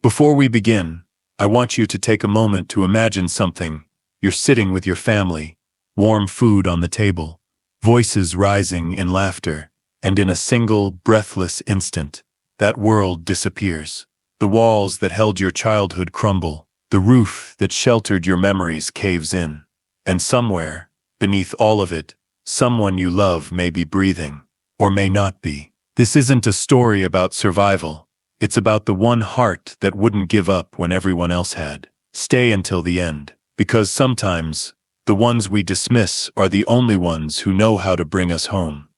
Before we begin, I want you to take a moment to imagine something. You're sitting with your family, warm food on the table, voices rising in laughter, and in a single, breathless instant, that world disappears. The walls that held your childhood crumble, the roof that sheltered your memories caves in, and somewhere, beneath all of it, someone you love may be breathing, or may not be. This isn't a story about survival. It's about the one heart that wouldn't give up when everyone else had. Stay until the end, because sometimes, the ones we dismiss are the only ones who know how to bring us home.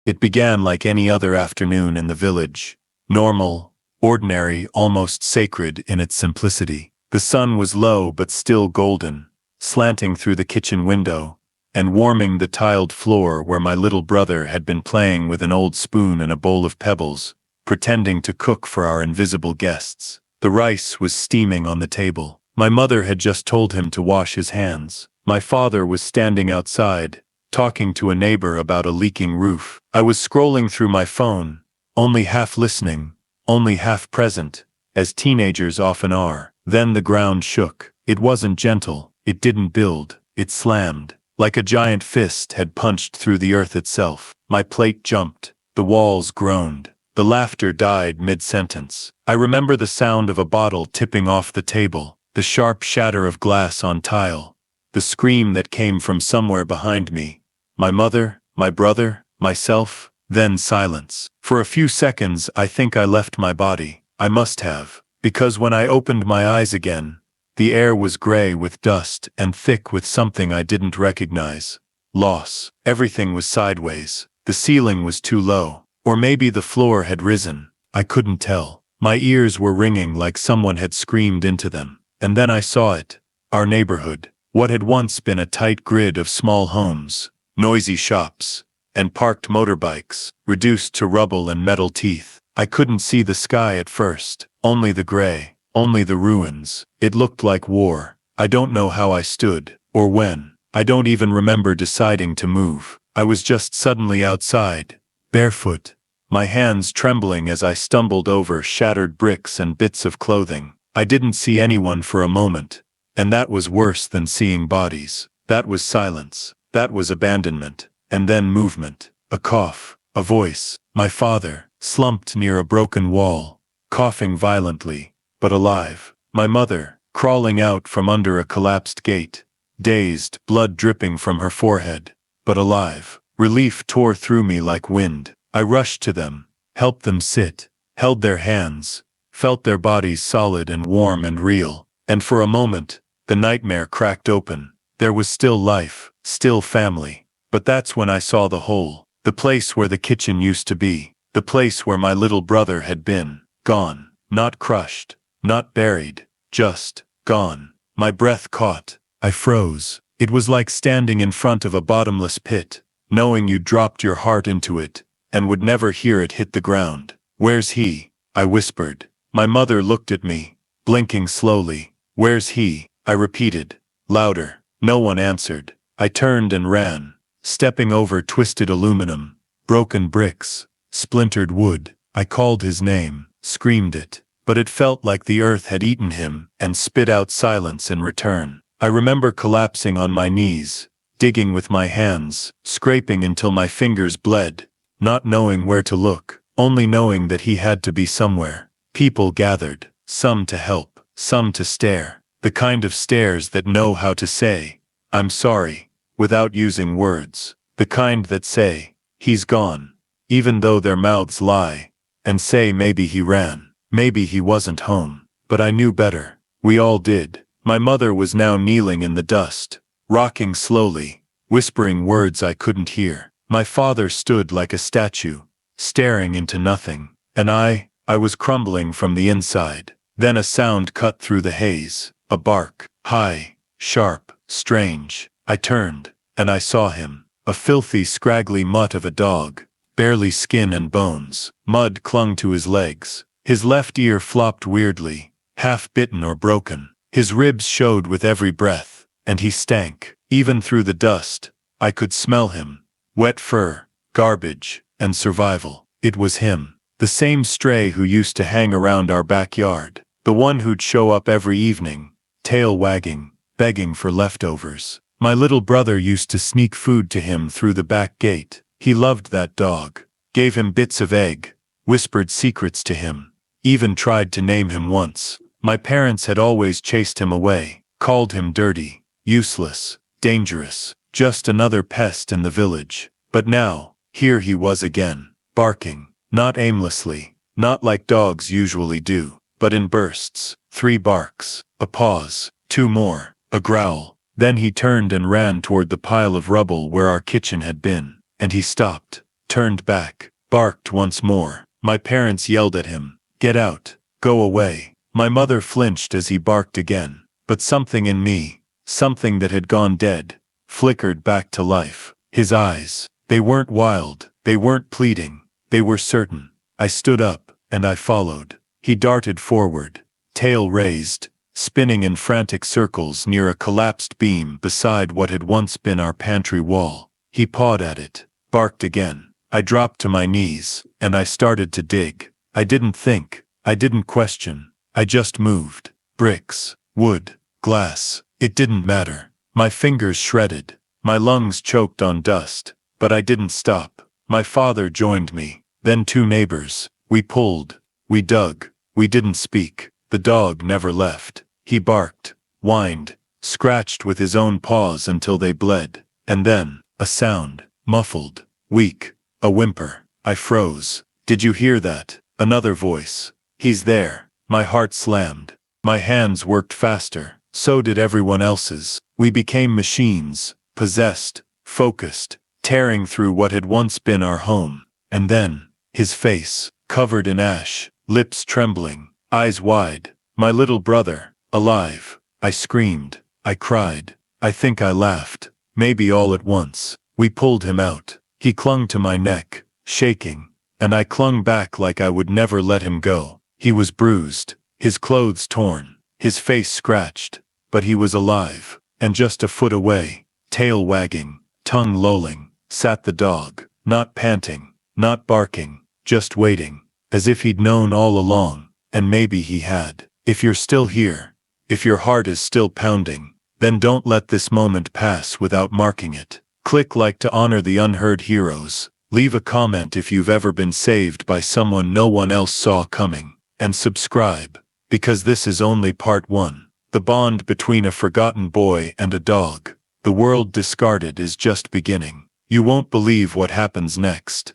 It began like any other afternoon in the village, normal, ordinary, almost sacred in its simplicity. The sun was low but still golden, slanting through the kitchen window, and warming the tiled floor where my little brother had been playing with an old spoon and a bowl of pebbles, pretending to cook for our invisible guests. The rice was steaming on the table. My mother had just told him to wash his hands. My father was standing outside, talking to a neighbor about a leaking roof. I was scrolling through my phone, only half listening, only half present, as teenagers often are. Then the ground shook. It wasn't gentle, it didn't build, it slammed, like a giant fist had punched through the earth itself. My plate jumped, the walls groaned. The laughter died mid-sentence. I remember the sound of a bottle tipping off the table, the sharp shatter of glass on tile, the scream that came from somewhere behind me. My mother, my brother, myself, then silence. For a few seconds I think I left my body. I must have, because when I opened my eyes again, the air was gray with dust and thick with something I didn't recognize. Loss. Everything was sideways. The ceiling was too low. Or maybe the floor had risen. I couldn't tell. My ears were ringing like someone had screamed into them. And then I saw it. Our neighborhood. What had once been a tight grid of small homes, noisy shops, and parked motorbikes, reduced to rubble and metal teeth. I couldn't see the sky at first. Only the gray. Only the ruins. It looked like war. I don't know how I stood, or when. I don't even remember deciding to move. I was just suddenly outside, barefoot, my hands trembling as I stumbled over shattered bricks and bits of clothing. I didn't see anyone for a moment, and that was worse than seeing bodies. That was silence. That was abandonment. And then movement. A cough. A voice. My father, slumped near a broken wall, coughing violently, but alive. My mother, crawling out from under a collapsed gate, dazed, blood dripping from her forehead, but alive. Relief tore through me like wind. I rushed to them, helped them sit, held their hands, felt their bodies solid and warm and real. And for a moment, the nightmare cracked open. There was still life, still family. But that's when I saw the whole. The place where the kitchen used to be. The place where my little brother had been. Gone. Not crushed. Not buried. Just gone. My breath caught. I froze. It was like standing in front of a bottomless pit, knowing you dropped your heart into it, and would never hear it hit the ground. Where's he? I whispered. My mother looked at me, blinking slowly. Where's he? I repeated, louder. No one answered. I turned and ran, stepping over twisted aluminum, broken bricks, splintered wood. I called his name, screamed it, but it felt like the earth had eaten him and spit out silence in return. I remember collapsing on my knees, digging with my hands, scraping until my fingers bled, not knowing where to look, only knowing that he had to be somewhere. People gathered, some to help, some to stare, the kind of stares that know how to say, "I'm sorry," without using words, the kind that say, "He's gone," even though their mouths lie, and say maybe he ran, maybe he wasn't home. But I knew better. We all did. My mother was now kneeling in the dust, rocking slowly, whispering words I couldn't hear. My father stood like a statue, staring into nothing. And I was crumbling from the inside. Then a sound cut through the haze, a bark, high, sharp, strange. I turned, and I saw him, a filthy, scraggly mutt of a dog, barely skin and bones. Mud clung to his legs. His left ear flopped weirdly, half bitten or broken. His ribs showed with every breath, and he stank. Even through the dust, I could smell him. Wet fur, garbage, and survival. It was him, the same stray who used to hang around our backyard, The one who'd show up every evening, tail wagging, begging for leftovers. My little brother used to sneak food to him through the back gate. He loved that dog, gave him bits of egg, whispered secrets to him, even tried to name him once. My parents had always chased him away, called him dirty, useless, dangerous, just another pest in the village. But now, here he was again, barking, not aimlessly, not like dogs usually do, but in bursts. 3 barks, a pause, 2 more, a growl. Then he turned and ran toward the pile of rubble where our kitchen had been. And he stopped, turned back, barked once more. My parents yelled at him, "Get out, go away." My mother flinched as he barked again. But something in me, something that had gone dead, flickered back to life. His eyes, they weren't wild, they weren't pleading, they were certain. I stood up, and I followed. He darted forward, tail raised, spinning in frantic circles near a collapsed beam beside what had once been our pantry wall. He pawed at it, barked again. I dropped to my knees, and I started to dig. I didn't think, I didn't question, I just moved. Bricks, wood, glass, it didn't matter. My fingers shredded, my lungs choked on dust, but I didn't stop. My father joined me, then 2 neighbors. We pulled, we dug, we didn't speak. The dog never left. He barked, whined, scratched with his own paws until they bled. And then, a sound, muffled, weak, a whimper. I froze. Did you hear that? Another voice. He's there. My heart slammed. My hands worked faster. So did everyone else's. We became machines, possessed, focused, tearing through what had once been our home. And then, his face, covered in ash, lips trembling, eyes wide. My little brother, alive. I screamed. I cried. I think I laughed. Maybe all at once. We pulled him out. He clung to my neck, shaking, and I clung back like I would never let him go. He was bruised, his clothes torn, his face scratched, but he was alive. And just a foot away, tail wagging, tongue lolling, sat the dog, not panting, not barking, just waiting, as if he'd known all along, and maybe he had. If you're still here, if your heart is still pounding, then don't let this moment pass without marking it. Click like to honor the unheard heroes. Leave a comment if you've ever been saved by someone no one else saw coming. And subscribe, because this is only part 1. The bond between a forgotten boy and a dog, the world discarded, is just beginning. You won't believe what happens next.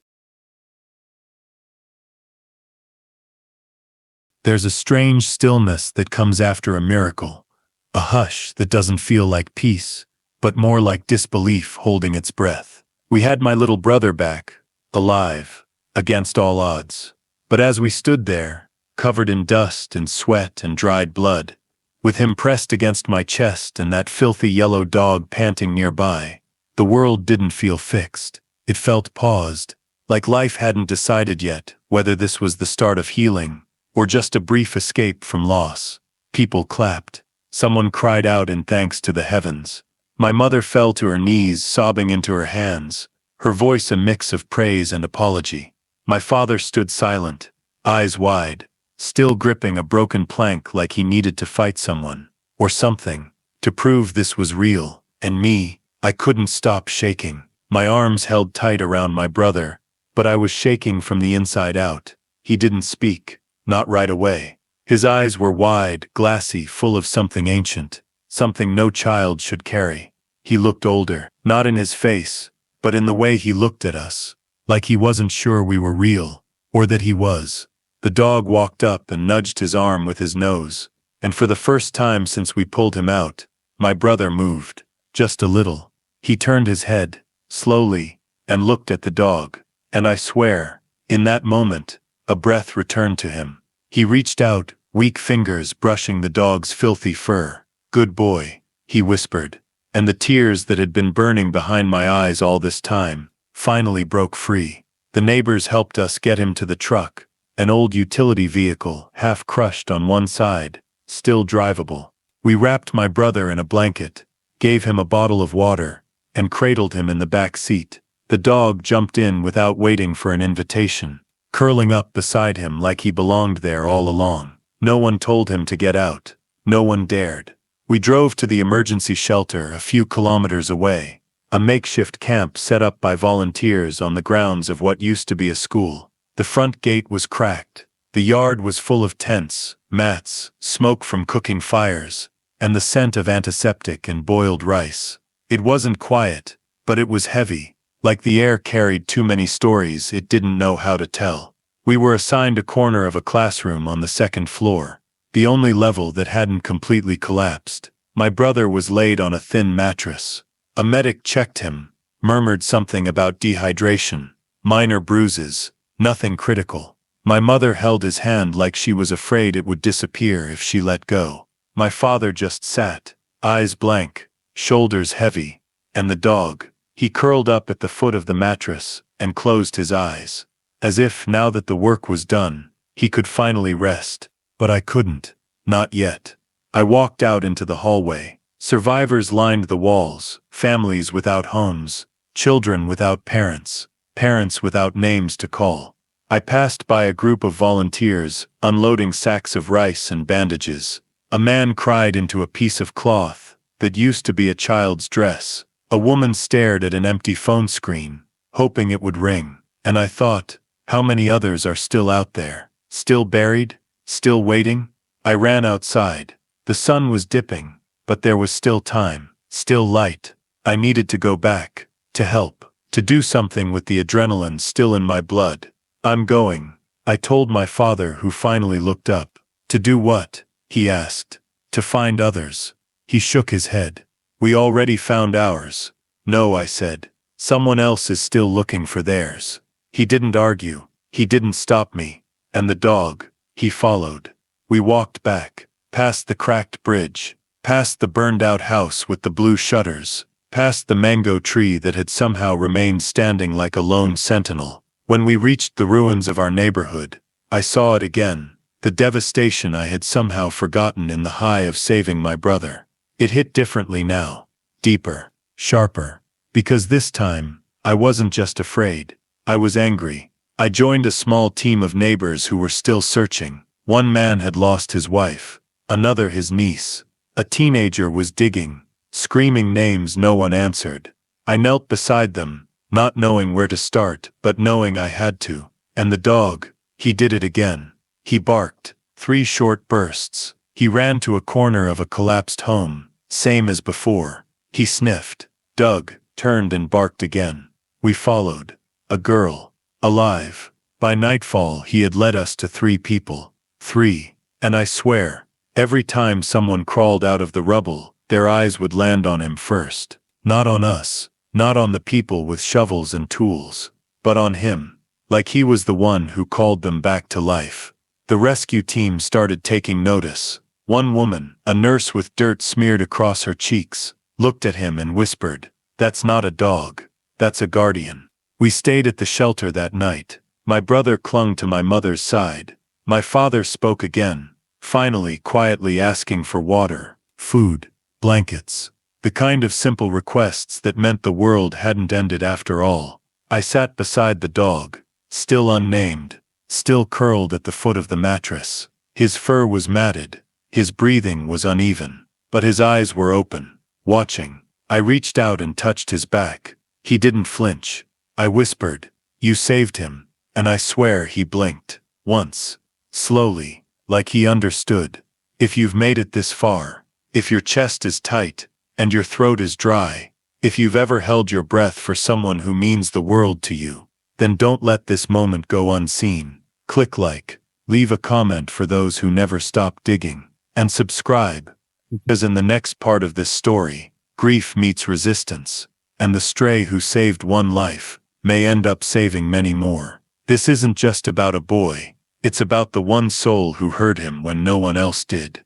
There's a strange stillness that comes after a miracle. A hush that doesn't feel like peace, but more like disbelief holding its breath. We had my little brother back, alive, against all odds. But as we stood there, covered in dust and sweat and dried blood, with him pressed against my chest and that filthy yellow dog panting nearby, the world didn't feel fixed. It felt paused, like life hadn't decided yet whether this was the start of healing or just a brief escape from loss. People clapped. Someone cried out in thanks to the heavens. My mother fell to her knees, sobbing into her hands, her voice a mix of praise and apology. My father stood silent, eyes wide, still gripping a broken plank like he needed to fight someone, or something, to prove this was real. And me, I couldn't stop shaking. My arms held tight around my brother, but I was shaking from the inside out. He didn't speak, not right away. His eyes were wide, glassy, full of something ancient, something no child should carry. He looked older, not in his face, but in the way he looked at us, like he wasn't sure we were real, or that he was. The dog walked up and nudged his arm with his nose, and for the first time since we pulled him out, my brother moved, just a little. He turned his head, slowly, and looked at the dog, and I swear, in that moment, a breath returned to him. He reached out, weak fingers brushing the dog's filthy fur. "Good boy," he whispered, and the tears that had been burning behind my eyes all this time finally broke free. The neighbors helped us get him to the truck, an old utility vehicle, half crushed on one side, still drivable. We wrapped my brother in a blanket, gave him a bottle of water, and cradled him in the back seat. The dog jumped in without waiting for an invitation, curling up beside him like he belonged there all along. No one told him to get out. No one dared. We drove to the emergency shelter a few kilometers away, a makeshift camp set up by volunteers on the grounds of what used to be a school. The front gate was cracked. The yard was full of tents, mats, smoke from cooking fires, and the scent of antiseptic and boiled rice. It wasn't quiet, but it was heavy, like the air carried too many stories it didn't know how to tell. We were assigned a corner of a classroom on the second floor, the only level that hadn't completely collapsed. My brother was laid on a thin mattress. A medic checked him, murmured something about dehydration, minor bruises, nothing critical. My mother held his hand like she was afraid it would disappear if she let go. My father just sat, eyes blank, shoulders heavy, and the dog, he curled up at the foot of the mattress and closed his eyes, as if now that the work was done, he could finally rest. But I couldn't, not yet. I walked out into the hallway. Survivors lined the walls, families without homes, children without parents, parents without names to call. I passed by a group of volunteers, unloading sacks of rice and bandages. A man cried into a piece of cloth that used to be a child's dress. A woman stared at an empty phone screen, hoping it would ring. And I thought, how many others are still out there? Still buried? Still waiting? I ran outside. The sun was dipping, but there was still time, still light. I needed to go back, to help, to do something with the adrenaline still in my blood. I'm going, I told my father, who finally looked up. To do what? He asked. To find others. He shook his head. We already found ours. No, I said. Someone else is still looking for theirs. He didn't argue. He didn't stop me. And the dog, he followed. We walked back, past the cracked bridge, past the burned-out house with the blue shutters, past the mango tree that had somehow remained standing like a lone sentinel. When we reached the ruins of our neighborhood, I saw it again, the devastation I had somehow forgotten in the high of saving my brother. It hit differently now, deeper, sharper, because this time, I wasn't just afraid, I was angry. I joined a small team of neighbors who were still searching. One man had lost his wife, another his niece. A teenager was digging, screaming names no one answered. I knelt beside them, not knowing where to start, but knowing I had to. And the dog, he did it again. He barked, 3 short bursts. He ran to a corner of a collapsed home, same as before. He sniffed, dug, turned and barked again. We followed. A girl, alive. By nightfall he had led us to 3 people. 3. And I swear, every time someone crawled out of the rubble, their eyes would land on him first. Not on us. Not on the people with shovels and tools, but on him, like he was the one who called them back to life. The rescue team started taking notice. One woman, a nurse with dirt smeared across her cheeks, looked at him and whispered, "That's not a dog, that's a guardian." We stayed at the shelter that night. My brother clung to my mother's side. My father spoke again, finally quietly asking for water, food, blankets. The kind of simple requests that meant the world hadn't ended after all. I sat beside the dog, still unnamed, still curled at the foot of the mattress. His fur was matted, his breathing was uneven, but his eyes were open, watching. I reached out and touched his back. He didn't flinch. I whispered, "You saved him," and I swear he blinked, once, slowly, like he understood. If you've made it this far, if your chest is tight, and your throat is dry, if you've ever held your breath for someone who means the world to you, then don't let this moment go unseen. Click like, leave a comment for those who never stop digging, and subscribe, because in the next part of this story, grief meets resistance, and the stray who saved one life may end up saving many more. This isn't just about a boy, it's about the one soul who heard him when no one else did.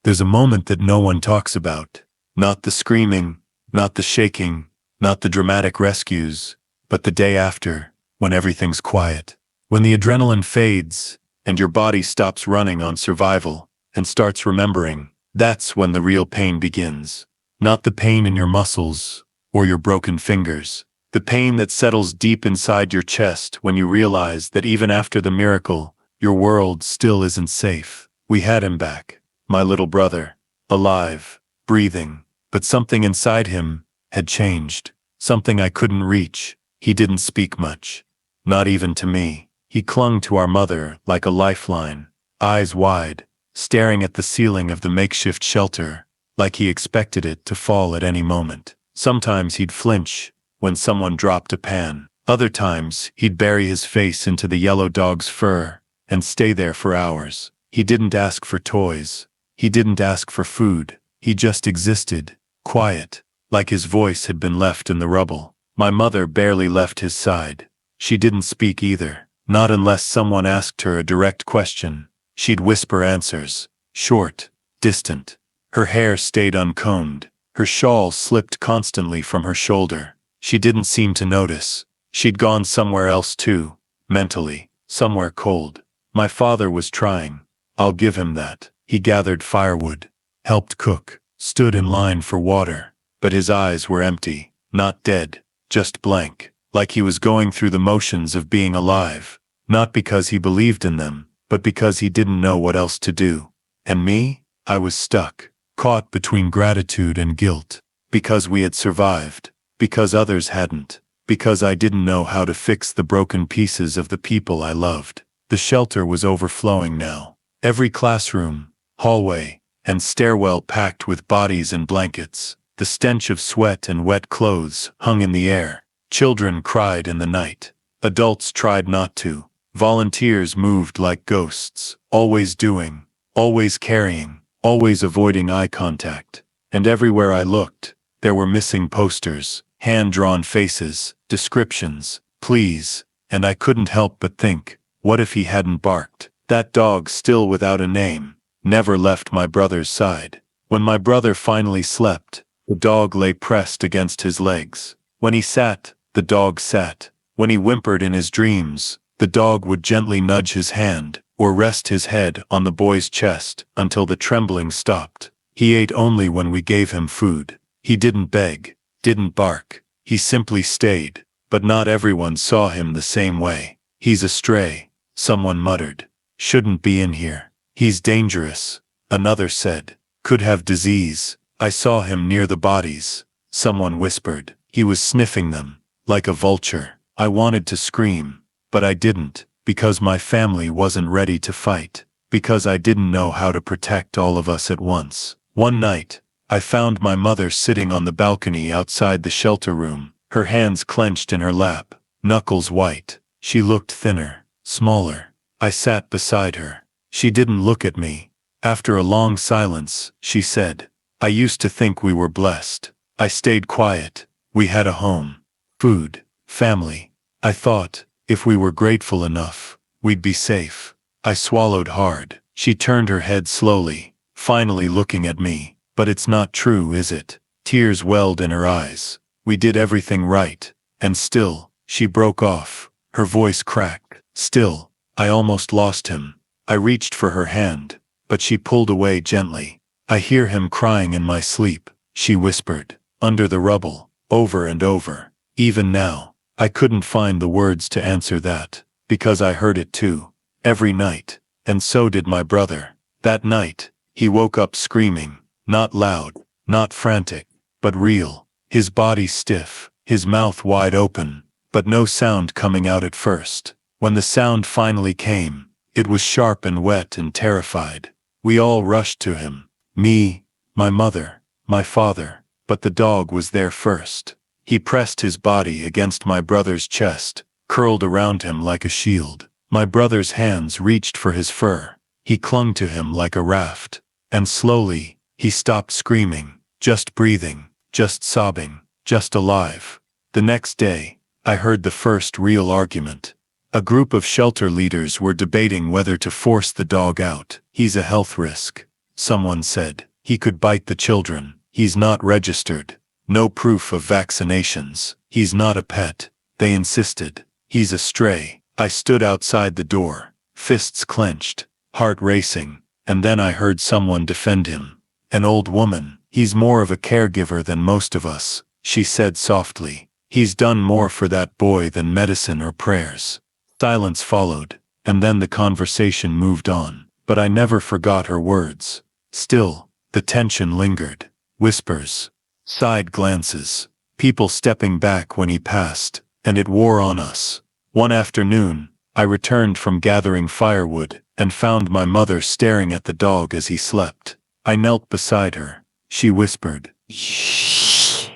There's a moment that no one talks about. Not the screaming, not the shaking, not the dramatic rescues, but the day after, when everything's quiet. When the adrenaline fades, and your body stops running on survival, and starts remembering, that's when the real pain begins. Not the pain in your muscles, or your broken fingers. The pain that settles deep inside your chest when you realize that even after the miracle, your world still isn't safe. We had him back, my little brother, alive, breathing, but something inside him had changed, something I couldn't reach. He didn't speak much, not even to me. He clung to our mother like a lifeline, eyes wide, staring at the ceiling of the makeshift shelter, like he expected it to fall at any moment. Sometimes he'd flinch when someone dropped a pan. Other times, he'd bury his face into the yellow dog's fur and stay there for hours. He didn't ask for toys. He didn't ask for food. He just existed, quiet, like his voice had been left in the rubble. My mother barely left his side. She didn't speak either, not unless someone asked her a direct question. She'd whisper answers, short, distant. Her hair stayed uncombed. Her shawl slipped constantly from her shoulder. She didn't seem to notice. She'd gone somewhere else too, mentally, somewhere cold. My father was trying. I'll give him that. He gathered firewood, helped cook, stood in line for water, but his eyes were empty, not dead, just blank, like he was going through the motions of being alive, not because he believed in them, but because he didn't know what else to do. And me? I was stuck, caught between gratitude and guilt, because we had survived, because others hadn't, because I didn't know how to fix the broken pieces of the people I loved. The shelter was overflowing now. Every classroom, hallway, and stairwell packed with bodies and blankets. The stench of sweat and wet clothes hung in the air. Children cried in the night. Adults tried not to. Volunteers moved like ghosts, always doing, always carrying, always avoiding eye contact. And everywhere I looked, there were missing posters, hand-drawn faces, descriptions, please, and I couldn't help but think, what if he hadn't barked? That dog, still without a name, never left my brother's side. When my brother finally slept, the dog lay pressed against his legs. When he sat, the dog sat. When he whimpered in his dreams, the dog would gently nudge his hand or rest his head on the boy's chest until the trembling stopped. He ate only when we gave him food. He didn't beg, didn't bark. He simply stayed, but not everyone saw him the same way. He's a stray, someone muttered. Shouldn't be in here. He's dangerous, another said. Could have disease. I saw him near the bodies. Someone whispered. He was sniffing them, like a vulture. I wanted to scream, but I didn't, because my family wasn't ready to fight, because I didn't know how to protect all of us at once. One night, I found my mother sitting on the balcony outside the shelter room, her hands clenched in her lap, knuckles white. She looked thinner, smaller. I sat beside her. She didn't look at me. After a long silence, she said, I used to think we were blessed. I stayed quiet. We had a home, food, family. I thought, if we were grateful enough, we'd be safe. I swallowed hard. She turned her head slowly, finally looking at me. But it's not true, is it? Tears welled in her eyes. We did everything right. And still, she broke off. Her voice cracked. Still, I almost lost him. I reached for her hand, but she pulled away gently. I hear him crying in my sleep, she whispered, under the rubble, over and over. Even now, I couldn't find the words to answer that, because I heard it too, every night, and so did my brother. That night, he woke up screaming, not loud, not frantic, but real, his body stiff, his mouth wide open, but no sound coming out at first. When the sound finally came, it was sharp and wet and terrified. We all rushed to him. Me, my mother, my father, but the dog was there first. He pressed his body against my brother's chest, curled around him like a shield. My brother's hands reached for his fur. He clung to him like a raft. And slowly, he stopped screaming, just breathing, just sobbing, just alive. The next day, I heard the first real argument. A group of shelter leaders were debating whether to force the dog out. He's a health risk, someone said. He could bite the children. He's not registered. No proof of vaccinations. He's not a pet, they insisted. He's a stray. I stood outside the door, fists clenched, heart racing, and then I heard someone defend him. An old woman. He's more of a caregiver than most of us, she said softly. He's done more for that boy than medicine or prayers." Silence followed, and then the conversation moved on. But I never forgot her words. Still, the tension lingered. Whispers, side glances, people stepping back when he passed, and it wore on us. One afternoon, I returned from gathering firewood and found my mother staring at the dog as he slept. I knelt beside her. She whispered, "Shh.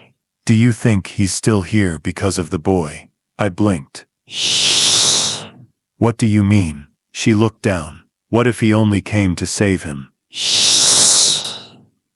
Do you think he's still here because of the boy?" I blinked. "Shh. What do you mean?" She looked down. "What if he only came to save him? Shh.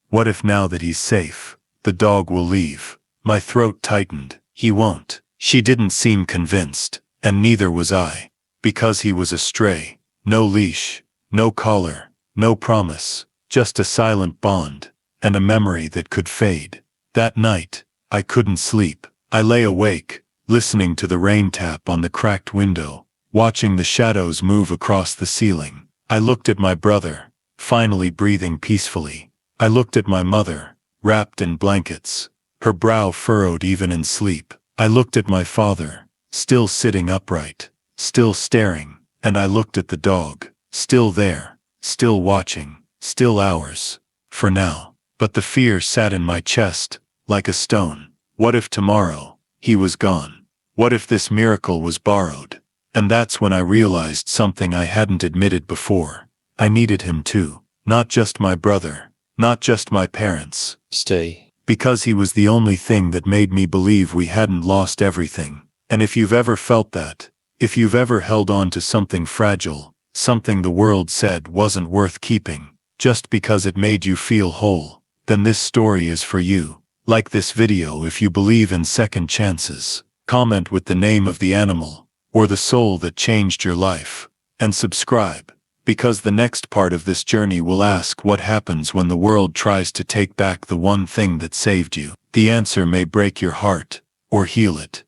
What if now that he's safe, the dog will leave?" My throat tightened. "He won't." She didn't seem convinced, and neither was I. Because he was a stray. No leash, no collar, no promise, just a silent bond, and a memory that could fade. That night, I couldn't sleep. I lay awake, listening to the rain tap on the cracked window, watching the shadows move across the ceiling. I looked at my brother, finally breathing peacefully. I looked at my mother, wrapped in blankets, her brow furrowed even in sleep. I looked at my father, still sitting upright, still staring, and I looked at the dog, still there, still watching, still ours, for now. But the fear sat in my chest, like a stone. What if tomorrow, he was gone? What if this miracle was borrowed? And that's when I realized something I hadn't admitted before. I needed him too. Not just my brother, not just my parents. Stay. Because he was the only thing that made me believe we hadn't lost everything. And if you've ever felt that, if you've ever held on to something fragile, something the world said wasn't worth keeping, just because it made you feel whole, then this story is for you. Like this video if you believe in second chances. Comment with the name of the animal, or the soul that changed your life. And subscribe, because the next part of this journey will ask what happens when the world tries to take back the one thing that saved you. The answer may break your heart, or heal it.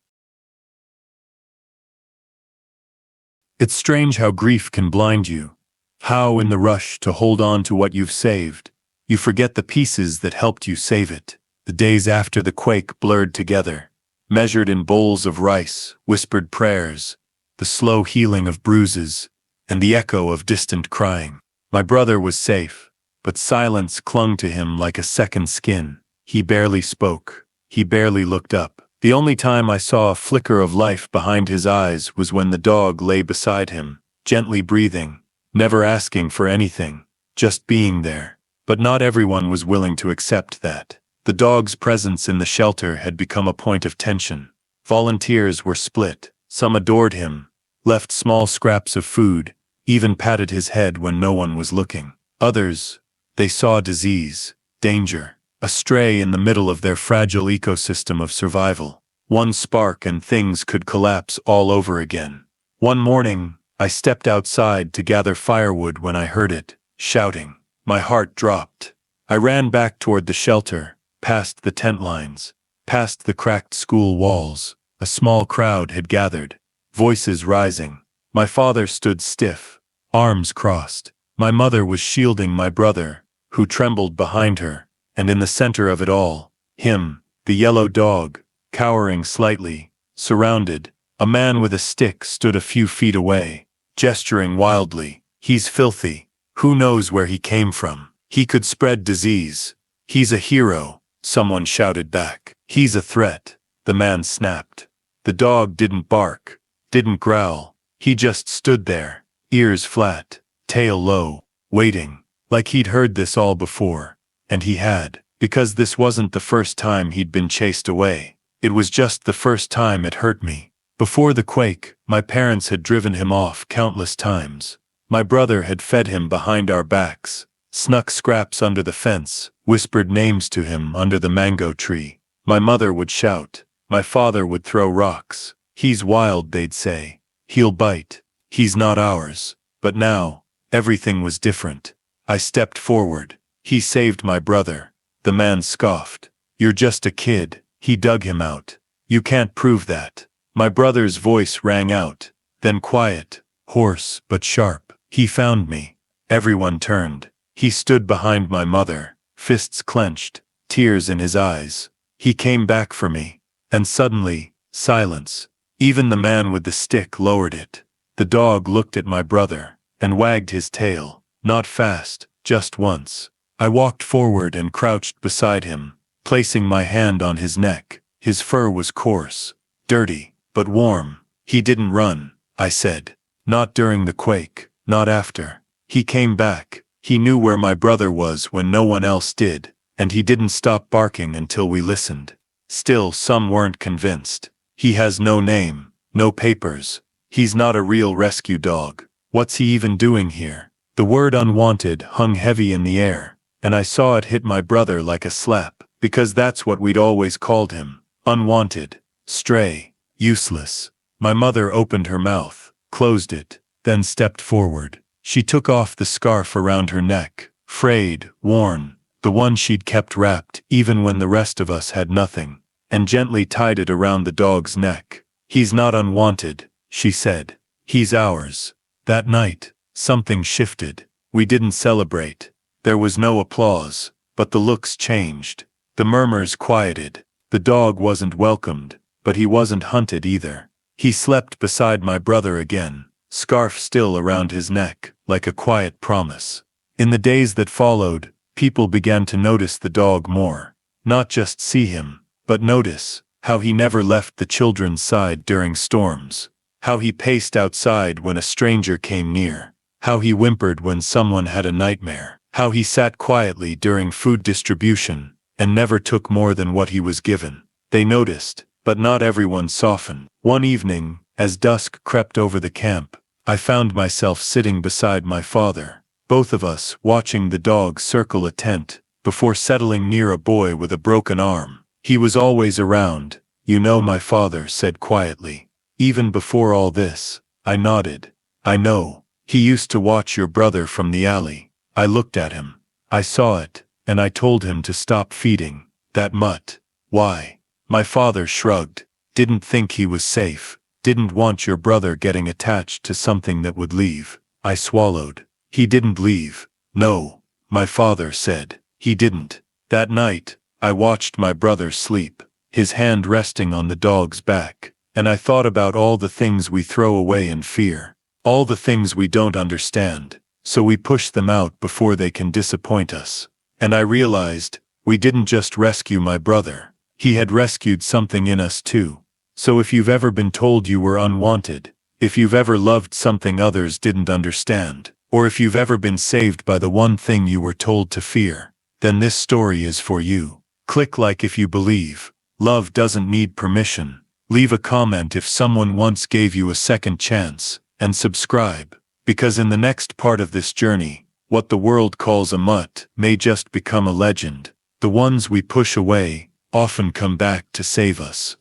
It's strange how grief can blind you. How in the rush to hold on to what you've saved, you forget the pieces that helped you save it. The days after the quake blurred together, measured in bowls of rice, whispered prayers, the slow healing of bruises, and the echo of distant crying. My brother was safe, but silence clung to him like a second skin. He barely spoke. He barely looked up. The only time I saw a flicker of life behind his eyes was when the dog lay beside him, gently breathing, never asking for anything, just being there. But not everyone was willing to accept that. The dog's presence in the shelter had become a point of tension. Volunteers were split. Some adored him, left small scraps of food, even patted his head when no one was looking. Others, they saw disease, danger, a stray in the middle of their fragile ecosystem of survival. One spark and things could collapse all over again. One morning, I stepped outside to gather firewood when I heard it, shouting. My heart dropped. I ran back toward the shelter, past the tent lines, past the cracked school walls. A small crowd had gathered, voices rising. My father stood stiff, arms crossed. My mother was shielding my brother, who trembled behind her, and in the center of it all, him, the yellow dog, cowering slightly, surrounded. A man with a stick stood a few feet away, gesturing wildly. He's filthy. Who knows where he came from? He could spread disease. He's a hero, someone shouted back. He's a threat, the man snapped. The dog didn't bark, didn't growl. He just stood there, ears flat, tail low, waiting, like he'd heard this all before. And he had, because this wasn't the first time he'd been chased away. It was just the first time it hurt me. Before the quake, my parents had driven him off countless times. My brother had fed him behind our backs, snuck scraps under the fence, whispered names to him under the mango tree. My mother would shout. My father would throw rocks. He's wild, they'd say. He'll bite. He's not ours. But now, everything was different. I stepped forward. He saved my brother. The man scoffed. You're just a kid. He dug him out. You can't prove that. My brother's voice rang out, then quiet, hoarse but sharp. He found me. Everyone turned. He stood behind my mother, fists clenched, tears in his eyes. He came back for me. And suddenly, Silence. Even the man with the stick lowered it. The dog looked at my brother and wagged his tail. Not fast, just once. I walked forward and crouched beside him, placing my hand on his neck. His fur was coarse, dirty, but warm. He didn't run, I said. Not during the quake, not after. He came back. He knew where my brother was when no one else did, and he didn't stop barking until we listened. Still, some weren't convinced. He has no name, no papers. He's not a real rescue dog. What's he even doing here? The word unwanted hung heavy in the air, and I saw it hit my brother like a slap, because that's what we'd always called him. Unwanted, stray, useless. My mother opened her mouth, closed it, then stepped forward. She took off the scarf around her neck, frayed, worn, the one she'd kept wrapped even when the rest of us had nothing, and gently tied it around the dog's neck. He's not unwanted, she said. He's ours. That night, something shifted. We didn't celebrate. There was no applause, but the looks changed. The murmurs quieted. The dog wasn't welcomed, but he wasn't hunted either. He slept beside my brother again, scarf still around his neck, like a quiet promise. In the days that followed, people began to notice the dog more. Not just see him, but notice how he never left the children's side during storms, how he paced outside when a stranger came near, how he whimpered when someone had a nightmare, how he sat quietly during food distribution and never took more than what he was given. They noticed, but not everyone softened. One evening, as dusk crept over the camp, I found myself sitting beside my father, both of us watching the dog circle a tent, before settling near a boy with a broken arm. He was always around, you know, my father said quietly. Even before all this. I nodded. I know. He used to watch your brother from the alley. I looked at him. I saw it, and I told him to stop feeding that mutt. Why? My father shrugged. Didn't think he was safe. Didn't want your brother getting attached to something that would leave. I swallowed. He didn't leave. No, my father said. He didn't. That night, I watched my brother sleep, his hand resting on the dog's back, and I thought about all the things we throw away in fear, all the things we don't understand, so we push them out before they can disappoint us. And I realized, we didn't just rescue my brother, he had rescued something in us too. So if you've ever been told you were unwanted, if you've ever loved something others didn't understand, or if you've ever been saved by the one thing you were told to fear, then this story is for you. Click like if you believe. Love doesn't need permission. Leave a comment if someone once gave you a second chance, and subscribe, because in the next part of this journey, what the world calls a mutt may just become a legend. The ones we push away often come back to save us.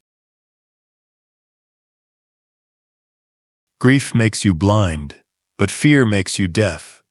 Grief makes you blind, but fear makes you deaf.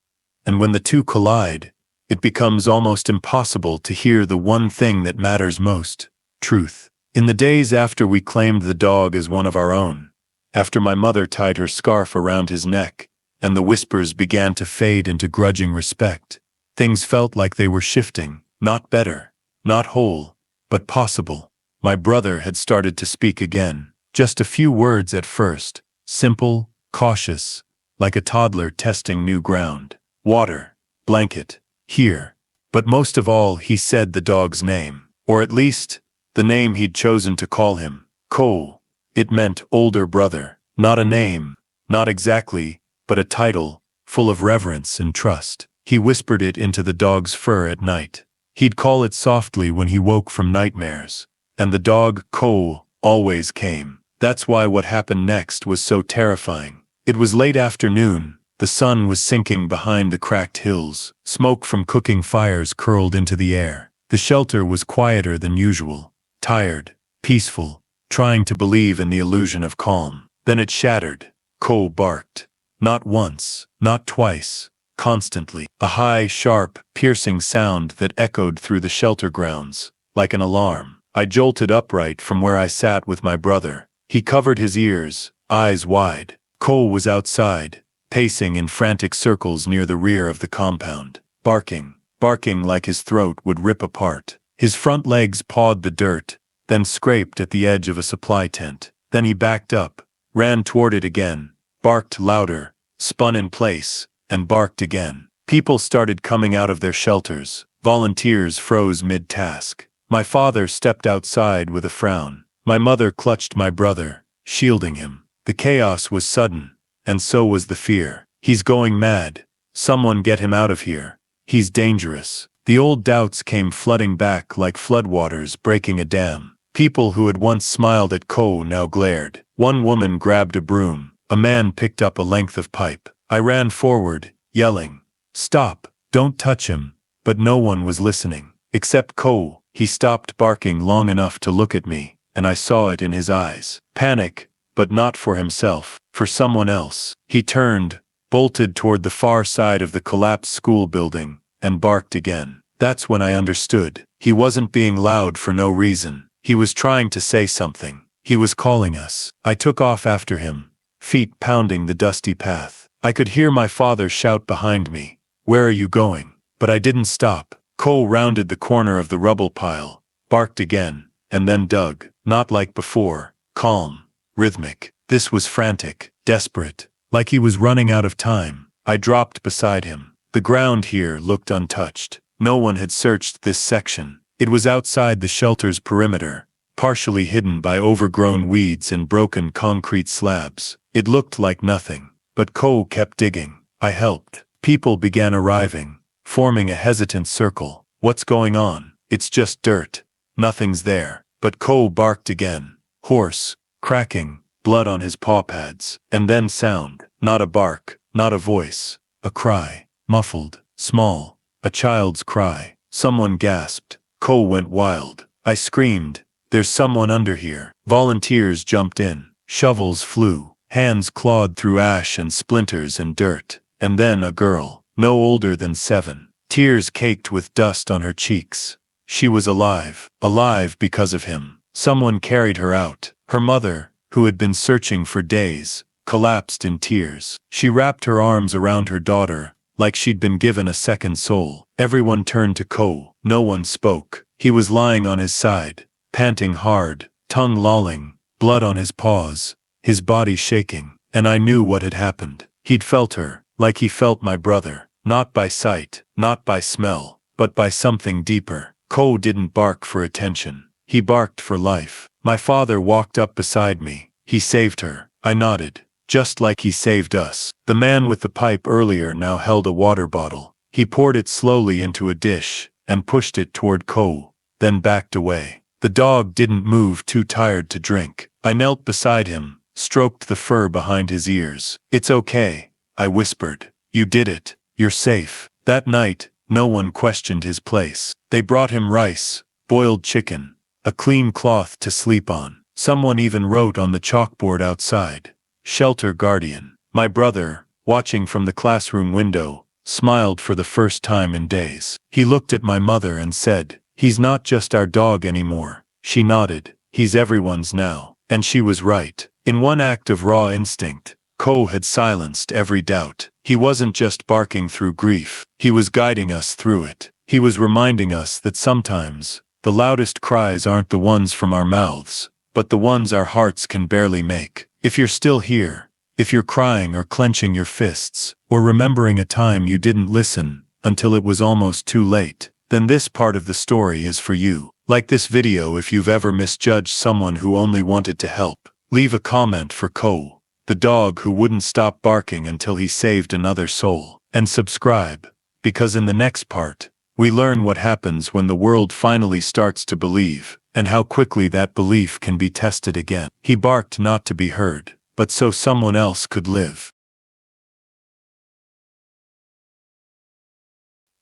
And when the two collide, it becomes almost impossible to hear the one thing that matters most: truth. In the days after we claimed the dog as one of our own, after my mother tied her scarf around his neck, and the whispers began to fade into grudging respect, things felt like they were shifting, not better, not whole, but possible. My brother had started to speak again, just a few words at first, simple, cautious, like a toddler testing new ground. Water, blanket, here. But most of all, he said the dog's name, or at least, the name he'd chosen to call him, Cole. It meant older brother, not a name, not exactly, but a title, full of reverence and trust. He whispered it into the dog's fur at night. He'd call it softly when he woke from nightmares. And the dog, Cole, always came. That's why what happened next was so terrifying. It was late afternoon. The sun was sinking behind the cracked hills. Smoke from cooking fires curled into the air. The shelter was quieter than usual. Tired, peaceful, trying to believe in the illusion of calm. Then it shattered. Cole barked. Not once, not twice, constantly. A high, sharp, piercing sound that echoed through the shelter grounds, like an alarm. I jolted upright from where I sat with my brother. He covered his ears, eyes wide. Cole was outside, pacing in frantic circles near the rear of the compound, barking like his throat would rip apart. His front legs pawed the dirt, then scraped at the edge of a supply tent. Then he backed up, ran toward it again, barked louder, spun in place, and barked again. People started coming out of their shelters. Volunteers froze mid-task. My father stepped outside with a frown. My mother clutched my brother, shielding him. The chaos was sudden, and so was the fear. He's going mad. Someone get him out of here. He's dangerous. The old doubts came flooding back like floodwaters breaking a dam. People who had once smiled at Ko now glared. One woman grabbed a broom. A man picked up a length of pipe. I ran forward, yelling, "Stop! Don't touch him!" But no one was listening. Except Ko. He stopped barking long enough to look at me, and I saw it in his eyes. Panic, but not for himself, for someone else. He turned, bolted toward the far side of the collapsed school building, and barked again. That's when I understood. He wasn't being loud for no reason. He was trying to say something. He was calling us. I took off after him, feet pounding the dusty path. I could hear my father shout behind me, "Where are you going?" But I didn't stop. Cole rounded the corner of the rubble pile, barked again, and then dug. Not like before, calm, rhythmic. This was frantic, desperate, like he was running out of time. I dropped beside him. The ground here looked untouched. No one had searched this section. It was outside the shelter's perimeter, partially hidden by overgrown weeds and broken concrete slabs. It looked like nothing. But Cole kept digging. I helped. People began arriving, forming a hesitant circle. What's going on? It's just dirt. Nothing's there. But Cole barked again. Hoarse, cracking, blood on his paw pads. And then sound. Not a bark, not a voice. A cry. Muffled, small. A child's cry. Someone gasped. Cole went wild. I screamed, "There's someone under here." Volunteers jumped in. Shovels flew. Hands clawed through ash and splinters and dirt. And then a girl, no older than 7. Tears caked with dust on her cheeks. She was alive. Alive because of him. Someone carried her out. Her mother, who had been searching for days, collapsed in tears. She wrapped her arms around her daughter, like she'd been given a second soul. Everyone turned to Ko. No one spoke. He was lying on his side, panting hard, tongue lolling, blood on his paws, his body shaking. And I knew what had happened. He'd felt her, like he felt my brother. Not by sight, not by smell, but by something deeper. Ko didn't bark for attention. He barked for life. My father walked up beside me. He saved her. I nodded. Just like he saved us. The man with the pipe earlier now held a water bottle. He poured it slowly into a dish, and pushed it toward Ko, then backed away. The dog didn't move, too tired to drink. I knelt beside him, stroked the fur behind his ears. "It's okay," I whispered. "You did it. You're safe." That night, no one questioned his place. They brought him rice, boiled chicken, a clean cloth to sleep on. Someone even wrote on the chalkboard outside, "Shelter Guardian." My brother, watching from the classroom window, smiled for the first time in days. He looked at my mother and said, "He's not just our dog anymore." She nodded. "He's everyone's now." And she was right. In one act of raw instinct, Ko had silenced every doubt. He wasn't just barking through grief. He was guiding us through it. He was reminding us that sometimes, the loudest cries aren't the ones from our mouths, but the ones our hearts can barely make. If you're still here, if you're crying or clenching your fists, or remembering a time you didn't listen until it was almost too late, then this part of the story is for you. Like this video if you've ever misjudged someone who only wanted to help. Leave a comment for Ko, the dog who wouldn't stop barking until he saved another soul. And subscribe, because in the next part, we learn what happens when the world finally starts to believe, and how quickly that belief can be tested again. He barked not to be heard, but so someone else could live.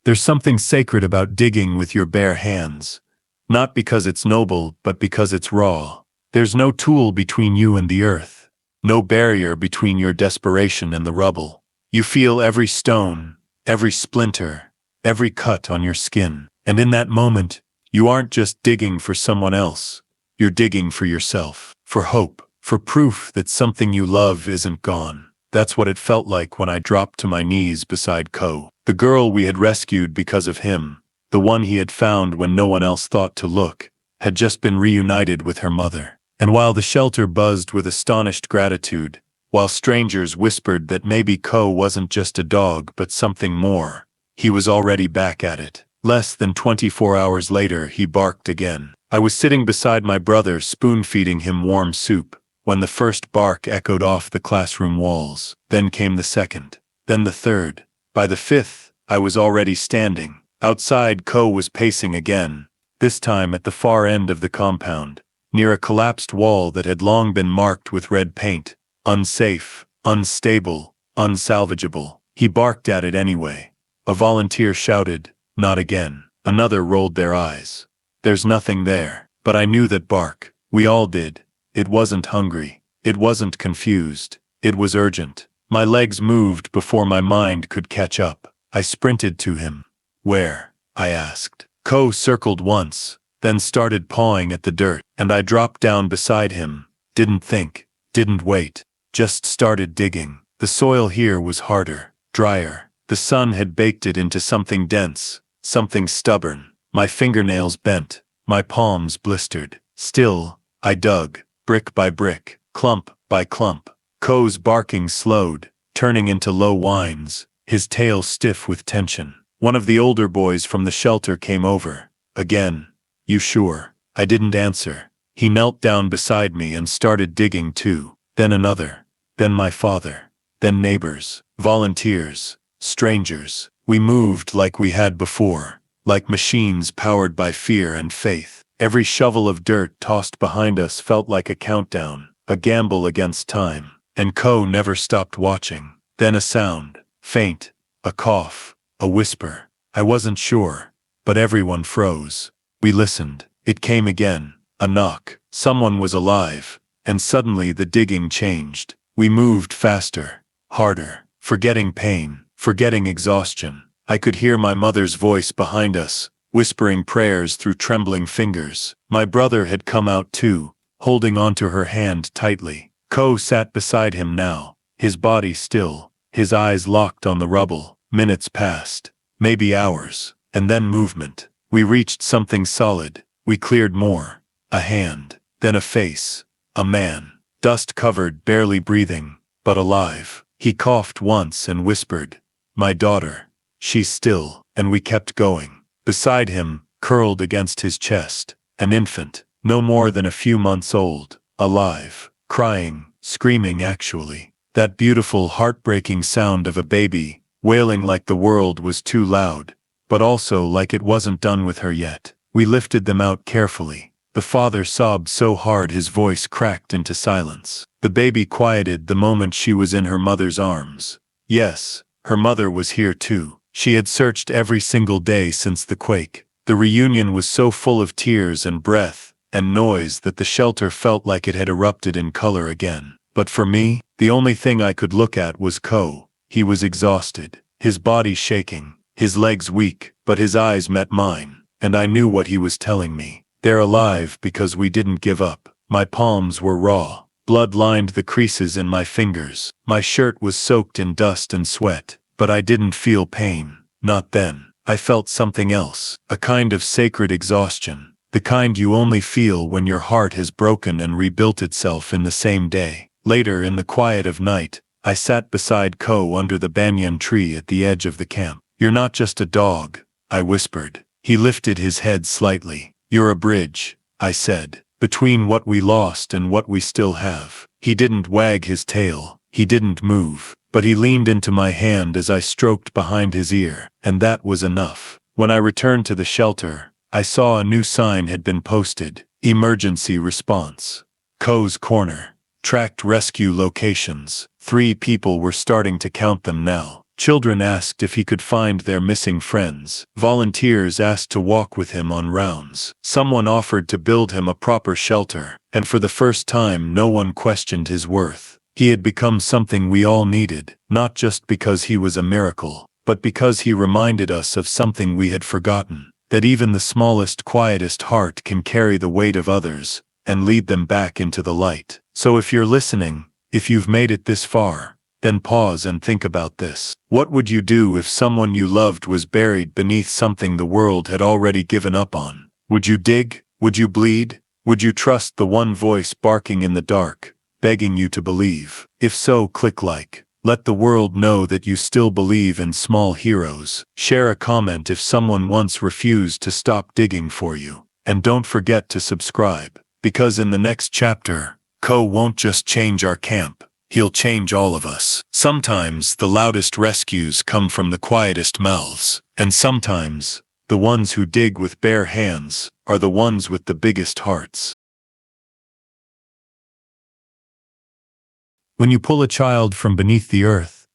There's something sacred about digging with your bare hands. Not because it's noble, but because it's raw. There's no tool between you and the earth. No barrier between your desperation and the rubble. You feel every stone, every splinter, every cut on your skin. And in that moment, you aren't just digging for someone else. You're digging for yourself, for hope, for proof that something you love isn't gone. That's what it felt like when I dropped to my knees beside Ko, the girl we had rescued because of him, the one he had found when no one else thought to look. had just been reunited with her mother. And while the shelter buzzed with astonished gratitude, while strangers whispered that maybe Ko wasn't just a dog but something more, he was already back at it. Less than 24 hours later, he barked again. I was sitting beside my brother, spoon-feeding him warm soup, when the first bark echoed off the classroom walls. Then came the second. Then the third. By the fifth, I was already standing. Outside, Ko was pacing again, this time at the far end of the compound, near a collapsed wall that had long been marked with red paint. Unsafe, unstable, unsalvageable. He barked at it anyway. A volunteer shouted, "Not again." Another rolled their eyes. "There's nothing there." But I knew that bark. We all did. It wasn't hungry. It wasn't confused. It was urgent. My legs moved before my mind could catch up. I sprinted to him. "Where?" I asked. Ko circled once, then started pawing at the dirt, and I dropped down beside him. Didn't think, didn't wait, just started digging. The soil here was harder, drier. The sun had baked it into something dense, something stubborn. My fingernails bent, my palms blistered. Still, I dug, brick by brick, clump by clump. Ko's barking slowed, turning into low whines, his tail stiff with tension. One of the older boys from the shelter came over. "Again? You sure?" I didn't answer. He knelt down beside me and started digging too. Then another. Then my father. Then neighbors, volunteers, strangers. We moved like we had before, like machines powered by fear and faith. Every shovel of dirt tossed behind us felt like a countdown, a gamble against time. And Ko never stopped watching. Then a sound, faint, a cough, a whisper. I wasn't sure, but everyone froze. We listened. It came again, a knock. Someone was alive, and suddenly the digging changed. We moved faster, harder, forgetting pain, forgetting exhaustion. I could hear my mother's voice behind us, whispering prayers through trembling fingers. My brother had come out too, holding onto her hand tightly. Ko sat beside him now, his body still, his eyes locked on the rubble. Minutes passed, maybe hours, and then movement. We reached something solid. We cleared more. A hand, then a face. A man, dust-covered, barely breathing, but alive. He coughed once and whispered, "My daughter. She's still." And we kept going. Beside him, curled against his chest, an infant, no more than a few months old, alive, crying, screaming actually. That beautiful, heartbreaking sound of a baby, wailing like the world was too loud, but also like it wasn't done with her yet. We lifted them out carefully. The father sobbed so hard his voice cracked into silence. The baby quieted the moment she was in her mother's arms. Yes, her mother was here too. She had searched every single day since the quake. The reunion was so full of tears and breath and noise that the shelter felt like it had erupted in color again. But for me, the only thing I could look at was Ko. He was exhausted, his body shaking, his legs weak, but his eyes met mine, and I knew what he was telling me. They're alive because we didn't give up. My palms were raw. Blood lined the creases in my fingers. My shirt was soaked in dust and sweat, but I didn't feel pain. Not then. I felt something else, a kind of sacred exhaustion, the kind you only feel when your heart has broken and rebuilt itself in the same day. Later, in the quiet of night, I sat beside Ko under the banyan tree at the edge of the camp. "You're not just a dog," I whispered. He lifted his head slightly. "You're a bridge," I said, "between what we lost and what we still have." He didn't wag his tail, he didn't move, but he leaned into my hand as I stroked behind his ear, and that was enough. When I returned to the shelter, I saw a new sign had been posted: "Emergency response. Ko's corner. Tracked rescue locations." 3 people were starting to count them now. Children asked if he could find their missing friends. Volunteers asked to walk with him on rounds. Someone offered to build him a proper shelter, and for the first time no one questioned his worth. He had become something we all needed, not just because he was a miracle, but because he reminded us of something we had forgotten, that even the smallest, quietest heart can carry the weight of others and lead them back into the light. So if you're listening, if you've made it this far, then pause and think about this. What would you do if someone you loved was buried beneath something the world had already given up on? Would you dig? Would you bleed? Would you trust the one voice barking in the dark, begging you to believe? If so, click like. Let the world know that you still believe in small heroes. Share a comment if someone once refused to stop digging for you. And don't forget to subscribe, because in the next chapter, Ko won't just change our camp, he'll change all of us. Sometimes the loudest rescues come from the quietest mouths, and sometimes the ones who dig with bare hands are the ones with the biggest hearts. When you pull a child from beneath the earth,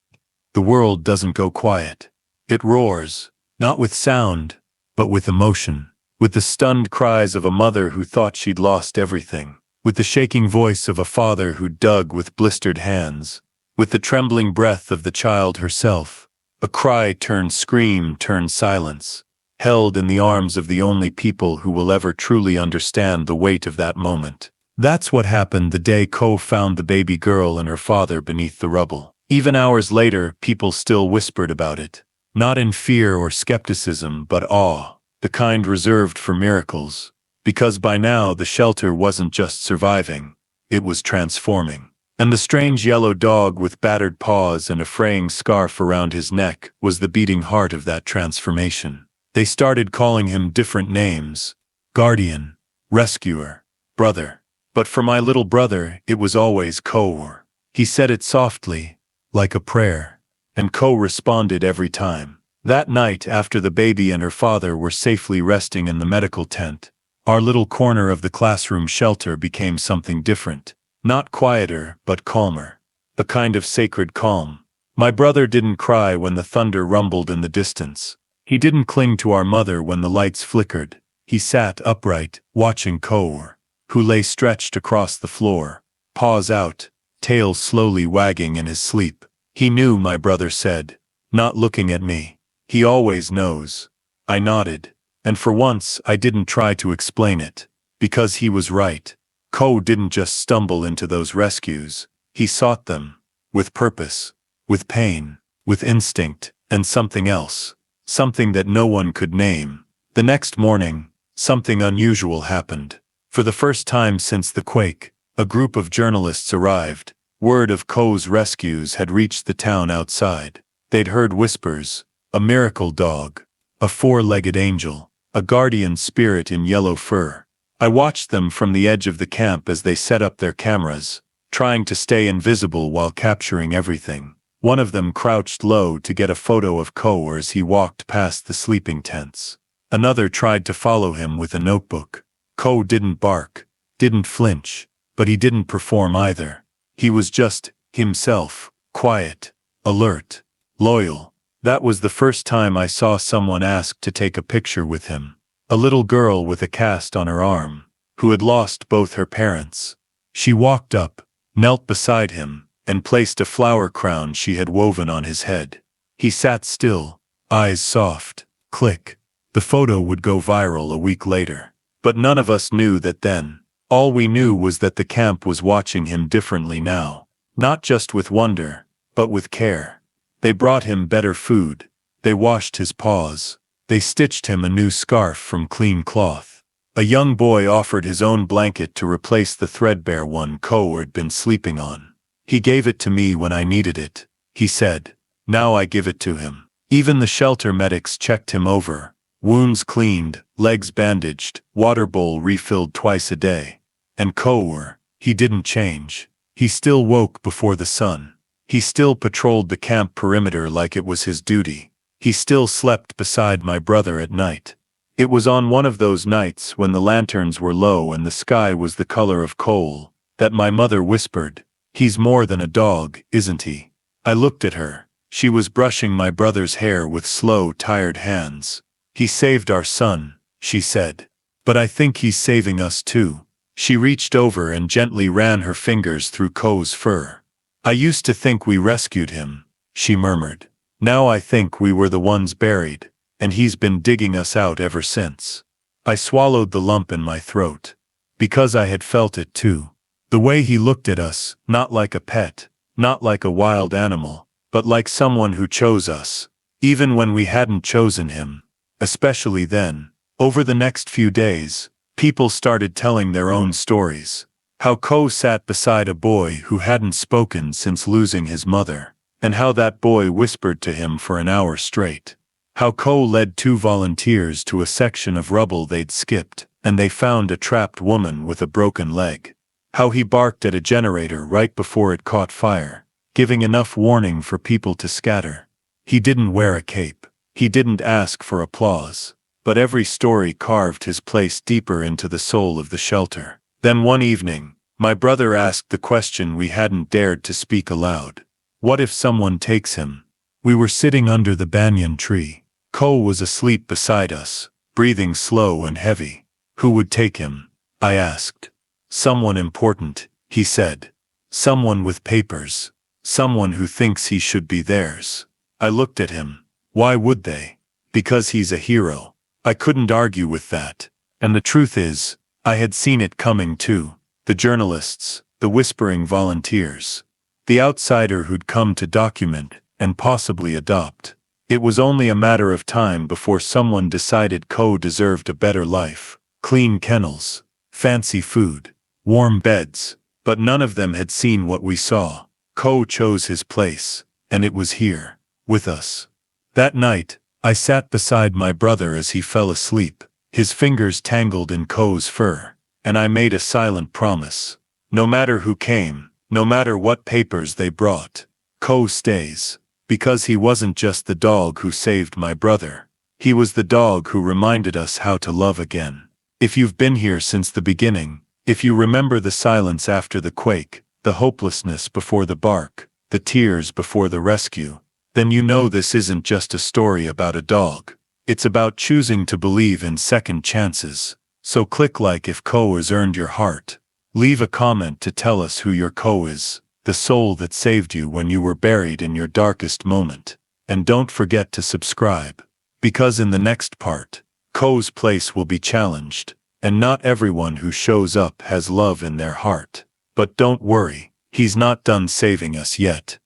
the world doesn't go quiet. It roars, not with sound, but with emotion. With the stunned cries of a mother who thought she'd lost everything. With the shaking voice of a father who dug with blistered hands. With the trembling breath of the child herself. A cry turned scream turned silence. Held in the arms of the only people who will ever truly understand the weight of that moment. That's what happened the day Ko found the baby girl and her father beneath the rubble. Even hours later, people still whispered about it. Not in fear or skepticism, but awe, the kind reserved for miracles. Because by now the shelter wasn't just surviving, it was transforming. And the strange yellow dog with battered paws and a fraying scarf around his neck was the beating heart of that transformation. They started calling him different names: guardian, rescuer, brother. But for my little brother, it was always Ko. He said it softly, like a prayer, and Ko responded every time. That night, after the baby and her father were safely resting in the medical tent, our little corner of the classroom shelter became something different. Not quieter, but calmer. A kind of sacred calm. My brother didn't cry when the thunder rumbled in the distance. He didn't cling to our mother when the lights flickered. He sat upright, watching Ko, who lay stretched across the floor, paws out, tail slowly wagging in his sleep. He knew, my brother said, not looking at me. He always knows. I nodded, and for once I didn't try to explain it, because he was right. Ko didn't just stumble into those rescues. He sought them, with purpose, with pain, with instinct, and something else, something that no one could name. The next morning, something unusual happened. For the first time since the quake, a group of journalists arrived. Word of Ko's rescues had reached the town outside. They'd heard whispers, a miracle dog, a four-legged angel, a guardian spirit in yellow fur. I watched them from the edge of the camp as they set up their cameras, trying to stay invisible while capturing everything. One of them crouched low to get a photo of Ko as he walked past the sleeping tents. Another tried to follow him with a notebook. Ko didn't bark, didn't flinch, but he didn't perform either. He was just himself, quiet, alert, loyal. That was the first time I saw someone ask to take a picture with him. A little girl with a cast on her arm, who had lost both her parents. She walked up, knelt beside him, and placed a flower crown she had woven on his head. He sat still, eyes soft. Click. The photo would go viral a week later. But none of us knew that then. All we knew was that the camp was watching him differently now. Not just with wonder, but with care. They brought him better food. They washed his paws. They stitched him a new scarf from clean cloth. A young boy offered his own blanket to replace the threadbare one Ko had been sleeping on. He gave it to me when I needed it, he said. Now I give it to him. Even the shelter medics checked him over. Wounds cleaned, legs bandaged, water bowl refilled twice a day. And Ko, he didn't change. He still woke before the sun. He still patrolled the camp perimeter like it was his duty. He still slept beside my brother at night. It was on one of those nights when the lanterns were low and the sky was the color of coal, that my mother whispered, "He's more than a dog, isn't he?" I looked at her. She was brushing my brother's hair with slow, tired hands. "He saved our son," she said. "But I think he's saving us too." She reached over and gently ran her fingers through Ko's fur. "I used to think we rescued him," she murmured. "Now I think we were the ones buried, and he's been digging us out ever since." I swallowed the lump in my throat, because I had felt it too. The way he looked at us, not like a pet, not like a wild animal, but like someone who chose us, even when we hadn't chosen him. Especially then. Over the next few days, People started telling their own stories. How Ko sat beside a boy who hadn't spoken since losing his mother, and how that boy whispered to him for an hour straight. How Ko led 2 volunteers to a section of rubble they'd skipped, and they found a trapped woman with a broken leg. How he barked at a generator right before it caught fire, giving enough warning for people to scatter. He didn't wear a cape. He didn't ask for applause. But every story carved his place deeper into the soul of the shelter. Then one evening, my brother asked the question we hadn't dared to speak aloud. What if someone takes him? We were sitting under the banyan tree. Ko was asleep beside us, breathing slow and heavy. Who would take him? I asked. Someone important, he said. Someone with papers. Someone who thinks he should be theirs. I looked at him. Why would they? Because he's a hero. I couldn't argue with that. And the truth is, I had seen it coming too. The journalists, the whispering volunteers, the outsider who'd come to document and possibly adopt. It was only a matter of time before someone decided Ko deserved a better life. Clean kennels, fancy food, warm beds, but none of them had seen what we saw. Ko chose his place, and it was here, with us. That night, I sat beside my brother as he fell asleep, his fingers tangled in Ko's fur, and I made a silent promise. No matter who came, no matter what papers they brought, Ko stays, because he wasn't just the dog who saved my brother. He was the dog who reminded us how to love again. If you've been here since the beginning, if you remember the silence after the quake, the hopelessness before the bark, the tears before the rescue, then you know this isn't just a story about a dog. It's about choosing to believe in second chances. So click like if Ko has earned your heart. Leave a comment to tell us who your Ko is, the soul that saved you when you were buried in your darkest moment. And don't forget to subscribe, because in the next part, Ko's place will be challenged, and not everyone who shows up has love in their heart. But don't worry, he's not done saving us yet.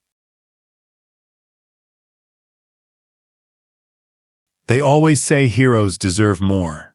They always say heroes deserve more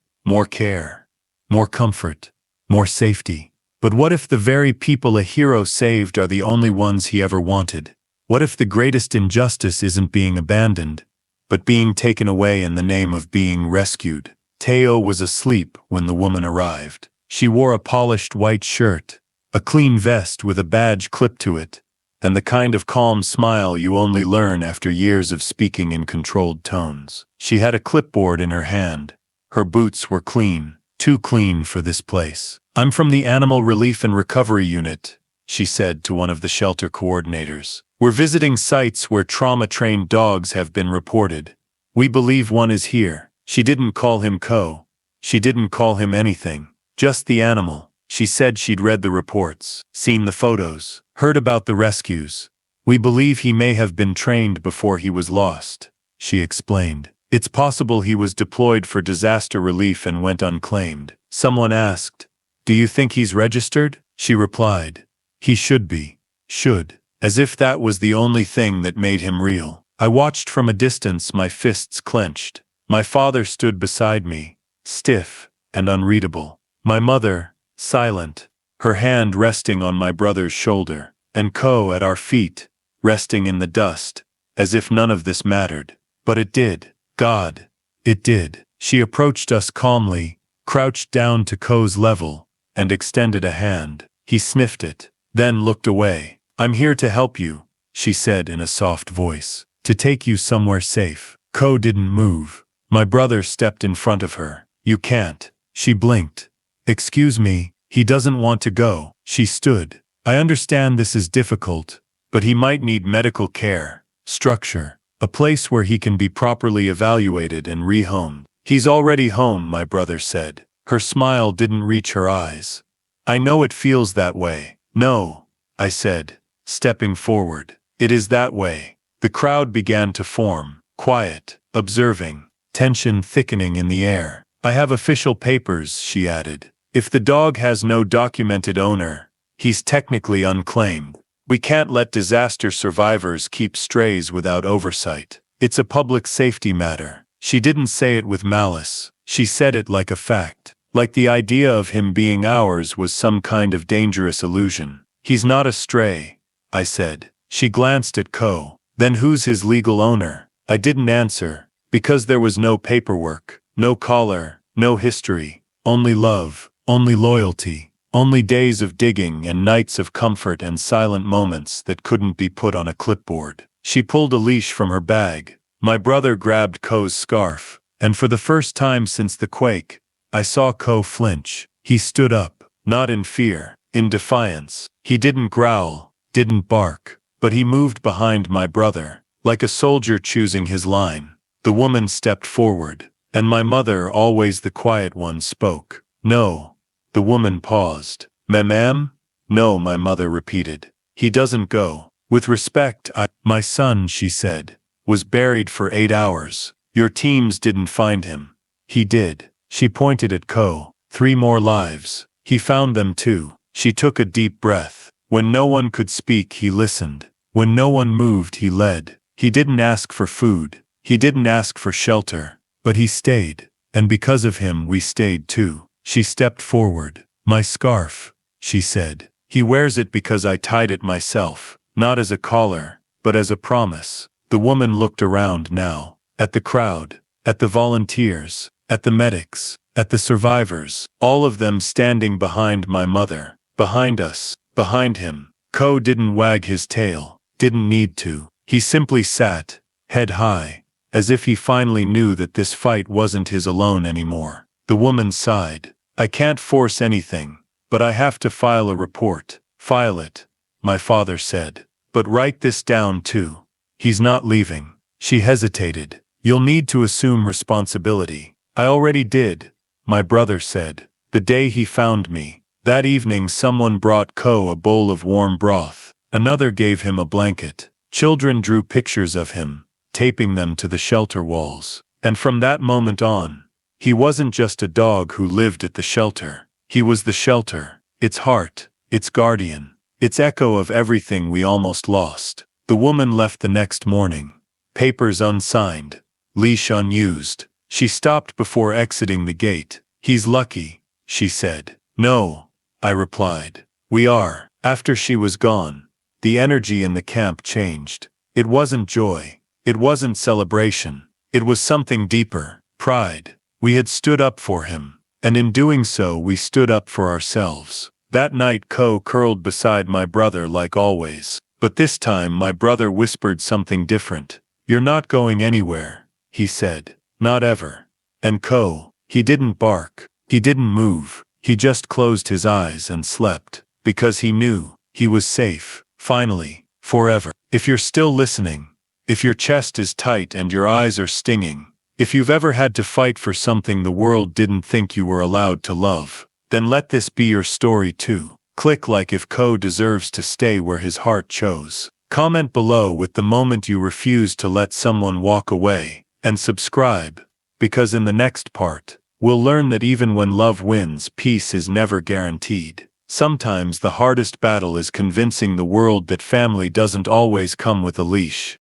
care, more comfort, more safety. But what if the very people a hero saved are the only ones he ever wanted? What if the greatest injustice isn't being abandoned, but being taken away in the name of being rescued? Teo was asleep when the woman arrived. She wore a polished white shirt, a clean vest with a badge clipped to it, and the kind of calm smile you only learn after years of speaking in controlled tones. She had a clipboard in her hand. Her boots were clean, too clean for this place. "I'm from the Animal Relief and Recovery Unit," she said to one of the shelter coordinators. "We're visiting sites where trauma-trained dogs have been reported. We believe one is here." She didn't call him Ko. She didn't call him anything. Just the animal. She said she'd read the reports, seen the photos, heard about the rescues. "We believe he may have been trained before he was lost," she explained. "It's possible he was deployed for disaster relief and went unclaimed." Someone asked, "Do you think he's registered?" She replied, "He should be. Should." As if that was the only thing that made him real. I watched from a distance, my fists clenched. My father stood beside me, stiff and unreadable. My mother, silent, her hand resting on my brother's shoulder, and Ko at our feet, resting in the dust, as if none of this mattered. But it did. God, it did. She approached us calmly, crouched down to Ko's level, and extended a hand. He sniffed it, then looked away. "I'm here to help you," she said in a soft voice. "To take you somewhere safe." Ko didn't move. My brother stepped in front of her. "You can't." She blinked. "Excuse me, he doesn't want to go." She stood. "I understand this is difficult, but he might need medical care, structure, a place where he can be properly evaluated and rehomed." "He's already home," my brother said. Her smile didn't reach her eyes. "I know it feels that way." "No," I said, stepping forward. "It is that way." The crowd began to form, quiet, observing, tension thickening in the air. "I have official papers," she added. "If the dog has no documented owner, he's technically unclaimed. We can't let disaster survivors keep strays without oversight. It's a public safety matter." She didn't say it with malice. She said it like a fact. like the idea of him being ours was some kind of dangerous illusion. He's not a stray, I said. She glanced at Ko. Then who's his legal owner? I didn't answer, because there was no paperwork, no collar, no history, only love, only loyalty, only days of digging and nights of comfort and silent moments that couldn't be put on a clipboard. She pulled a leash from her bag. My brother grabbed Ko's scarf, and for the first time since the quake, I saw Ko flinch. He stood up, not in fear, in defiance. He didn't growl, didn't bark, but he moved behind my brother, like a soldier choosing his line. The woman stepped forward, and my mother, always the quiet one, spoke. No. The woman paused. Ma'am? No, my mother repeated. He doesn't go. With respect, my son, she said, was buried for 8 hours. Your teams didn't find him. He did. She pointed at Ko. 3 more lives. He found them too. She took a deep breath. When no one could speak, he listened. When no one moved, he led. He didn't ask for food. He didn't ask for shelter. But he stayed. And because of him, we stayed too. She stepped forward. My scarf, she said. He wears it because I tied it myself. Not as a collar, but as a promise. The woman looked around now. At the crowd. At the volunteers. At the medics. At the survivors. All of them standing behind my mother. Behind us. Behind him. Ko didn't wag his tail. Didn't need to. He simply sat, head high, as if he finally knew that this fight wasn't his alone anymore. The woman sighed. I can't force anything, but I have to file a report. File it, my father said. But write this down too. He's not leaving. She hesitated. You'll need to assume responsibility. I already did, my brother said. The day he found me. That evening someone brought Ko a bowl of warm broth. Another gave him a blanket. Children drew pictures of him, taping them to the shelter walls. And from that moment on, he wasn't just a dog who lived at the shelter. He was the shelter, its heart, its guardian, its echo of everything we almost lost. The woman left the next morning. Papers unsigned, leash unused. She stopped before exiting the gate. He's lucky, she said. No, I replied. We are. After she was gone, the energy in the camp changed. It wasn't joy. It wasn't celebration. It was something deeper, pride. We had stood up for him, and in doing so we stood up for ourselves. That night Ko curled beside my brother like always, but this time my brother whispered something different. You're not going anywhere, he said. Not ever. And Ko, he didn't bark, he didn't move, he just closed his eyes and slept, because he knew, he was safe, finally, forever. If you're still listening, if your chest is tight and your eyes are stinging, if you've ever had to fight for something the world didn't think you were allowed to love, then let this be your story too. Click like if Ko deserves to stay where his heart chose. Comment below with the moment you refused to let someone walk away, and subscribe, because in the next part, we'll learn that even when love wins, peace is never guaranteed. Sometimes the hardest battle is convincing the world that family doesn't always come with a leash.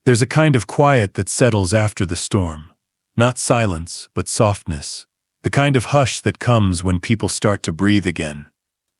There's a kind of quiet that settles after the storm. Not silence, but softness. The kind of hush that comes when people start to breathe again.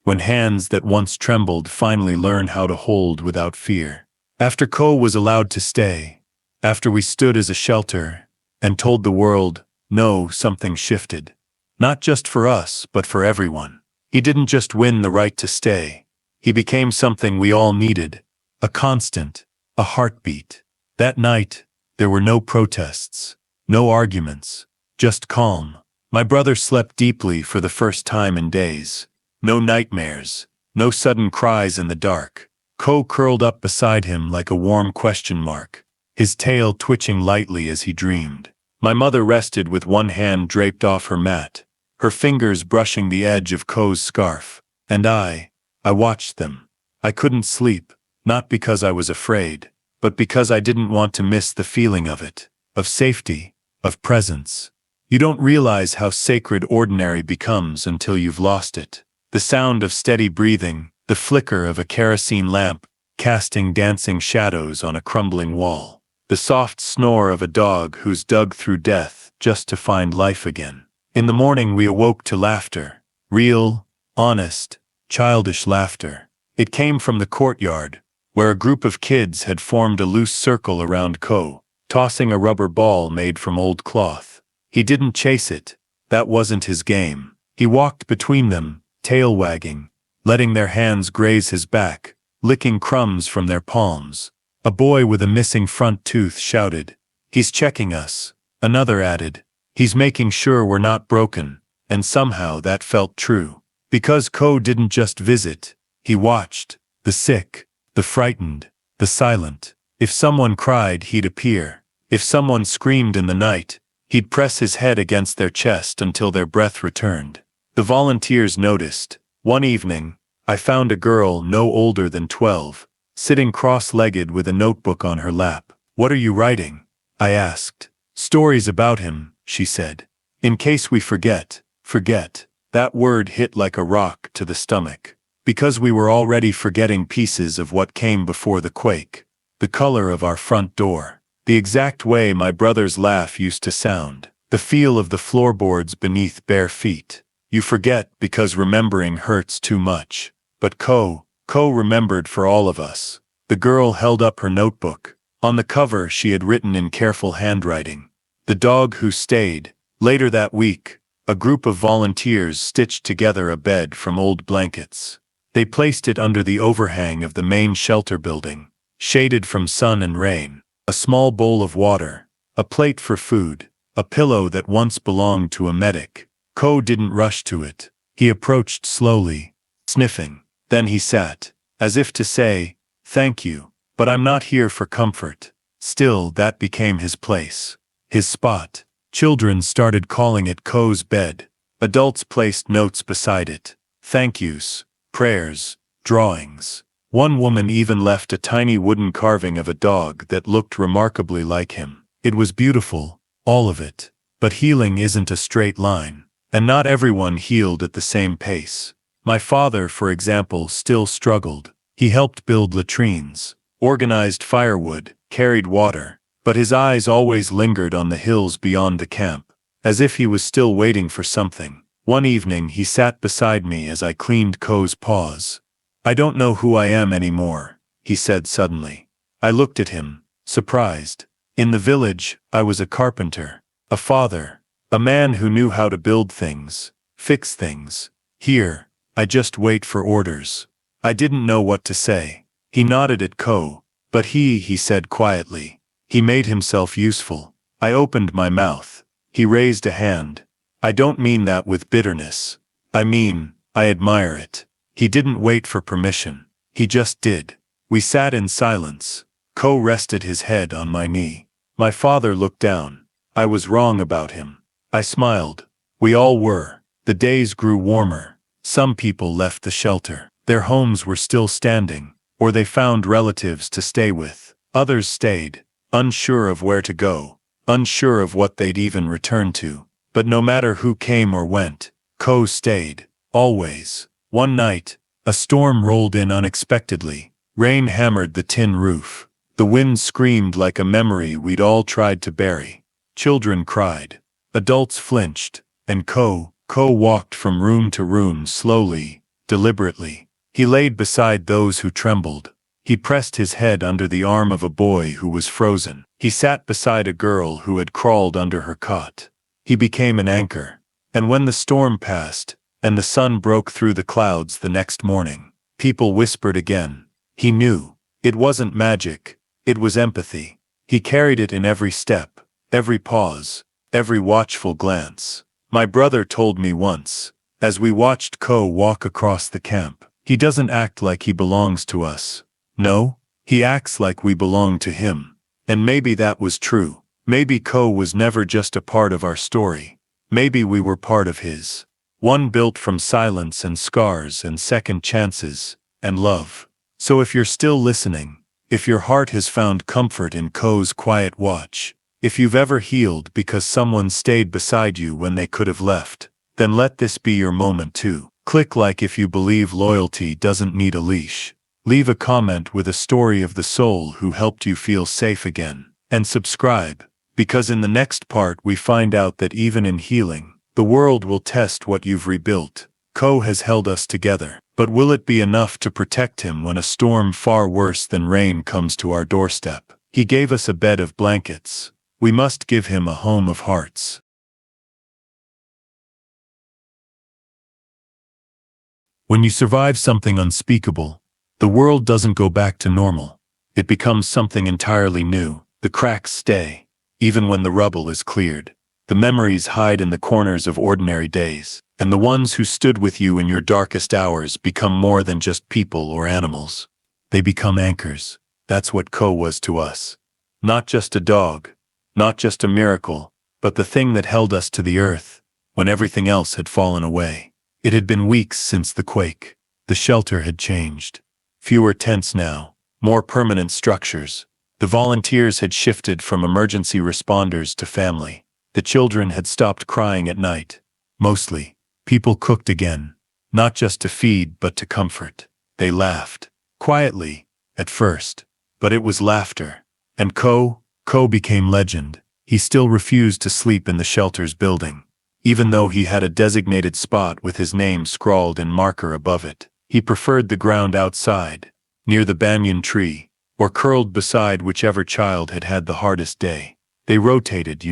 When hands that once trembled finally learn how to hold without fear. After Ko was allowed to stay, after we stood as a shelter, and told the world, no, something shifted. Not just for us, but for everyone. He didn't just win the right to stay. He became something we all needed. A constant, a heartbeat. That night, there were no protests, no arguments, just calm. My brother slept deeply for the first time in days. No nightmares, no sudden cries in the dark. Ko curled up beside him like a warm question mark, his tail twitching lightly as he dreamed. My mother rested with one hand draped off her mat, her fingers brushing the edge of Ko's scarf. And I watched them. I couldn't sleep, not because I was afraid, but because I didn't want to miss the feeling of it, of safety, of presence. You don't realize how sacred ordinary becomes until you've lost it. The sound of steady breathing, the flicker of a kerosene lamp, casting dancing shadows on a crumbling wall. the soft snore of a dog who's dug through death just to find life again. In the morning we awoke to laughter. Real, honest, childish laughter. It came from the courtyard, where a group of kids had formed a loose circle around Ko, tossing a rubber ball made from old cloth. He didn't chase it. That wasn't his game. He walked between them, tail wagging, letting their hands graze his back, licking crumbs from their palms. A boy with a missing front tooth shouted, "He's checking us." Another added, "He's making sure we're not broken." And somehow that felt true. Because Ko didn't just visit, he watched. The sick, the frightened, the silent. If someone cried, he'd appear. If someone screamed in the night, he'd press his head against their chest until their breath returned. The volunteers noticed. One evening, I found a girl no older than 12, sitting cross-legged with a notebook on her lap. "What are you writing?" I asked. "Stories about him," she said. "In case we forget." Forget. That word hit like a rock to the stomach. Because we were already forgetting pieces of what came before the quake. The color of our front door. The exact way my brother's laugh used to sound. The feel of the floorboards beneath bare feet. You forget because remembering hurts too much. But Ko remembered for all of us. The girl held up her notebook. On the cover she had written in careful handwriting, "The dog who stayed." Later that week, a group of volunteers stitched together a bed from old blankets. They placed it under the overhang of the main shelter building, shaded from sun and rain. A small bowl of water, a plate for food, a pillow that once belonged to a medic. Ko didn't rush to it. He approached slowly, sniffing. Then he sat, as if to say, "Thank you, but I'm not here for comfort." Still, that became his place, his spot. Children started calling it Ko's bed. Adults placed notes beside it. Thank yous, prayers, drawings. One woman even left a tiny wooden carving of a dog that looked remarkably like him. It was beautiful, all of it. But healing isn't a straight line. And not everyone healed at the same pace. My father, for example, still struggled. He helped build latrines, organized firewood, carried water. But his eyes always lingered on the hills beyond the camp, as if he was still waiting for something. One evening he sat beside me as I cleaned Ko's paws. "I don't know who I am anymore," he said suddenly. I looked at him, surprised. In the village, I was a carpenter, a father, a man who knew how to build things, fix things. Here, I just wait for orders. I didn't know what to say. He nodded at Ko, but he said quietly. He made himself useful. I opened my mouth. He raised a hand. "I don't mean that with bitterness. I mean, I admire it." He didn't wait for permission. He just did. We sat in silence. Ko rested his head on my knee. My father looked down. I was wrong about him. I smiled. We all were. The days grew warmer. Some people left the shelter. Their homes were still standing, or they found relatives to stay with. Others stayed, unsure of where to go, unsure of what they'd even return to. But no matter who came or went, Ko stayed, always. One night, a storm rolled in unexpectedly. Rain hammered the tin roof. The wind screamed like a memory we'd all tried to bury. Children cried. Adults flinched. And Ko walked from room to room slowly, deliberately. He laid beside those who trembled. He pressed his head under the arm of a boy who was frozen. He sat beside a girl who had crawled under her cot. He became an anchor. And when the storm passed, and the sun broke through the clouds the next morning, people whispered again. He knew. It wasn't magic. It was empathy. He carried it in every step, every pause, every watchful glance. My brother told me once, as we watched Ko walk across the camp, "He doesn't act like he belongs to us. No, he acts like we belong to him." And maybe that was true. Maybe Ko was never just a part of our story. Maybe we were part of his. One built from silence and scars and second chances and love. So if you're still listening, if your heart has found comfort in Ko's quiet watch, if you've ever healed because someone stayed beside you when they could have left, then let this be your moment too. Click like if you believe loyalty doesn't need a leash. Leave a comment with a story of the soul who helped you feel safe again. and subscribe, because in the next part we find out that even in healing, the world will test what you've rebuilt. Ko has held us together, but will it be enough to protect him when a storm far worse than rain comes to our doorstep? He gave us a bed of blankets. We must give him a home of hearts. When you survive something unspeakable, the world doesn't go back to normal. It becomes something entirely new. The cracks stay, even when the rubble is cleared. The memories hide in the corners of ordinary days, and the ones who stood with you in your darkest hours become more than just people or animals. They become anchors. That's what Ko was to us. Not just a dog, not just a miracle, but the thing that held us to the earth when everything else had fallen away. It had been weeks since the quake. The shelter had changed. Fewer tents now, more permanent structures. The volunteers had shifted from emergency responders to family. The children had stopped crying at night. Mostly, people cooked again, not just to feed but to comfort. They laughed, quietly, at first, but it was laughter. And Ko became legend. He still refused to sleep in the shelter's building. Even though he had a designated spot with his name scrawled in marker above it, he preferred the ground outside, near the banyan tree, or curled beside whichever child had had the hardest day. They rotated,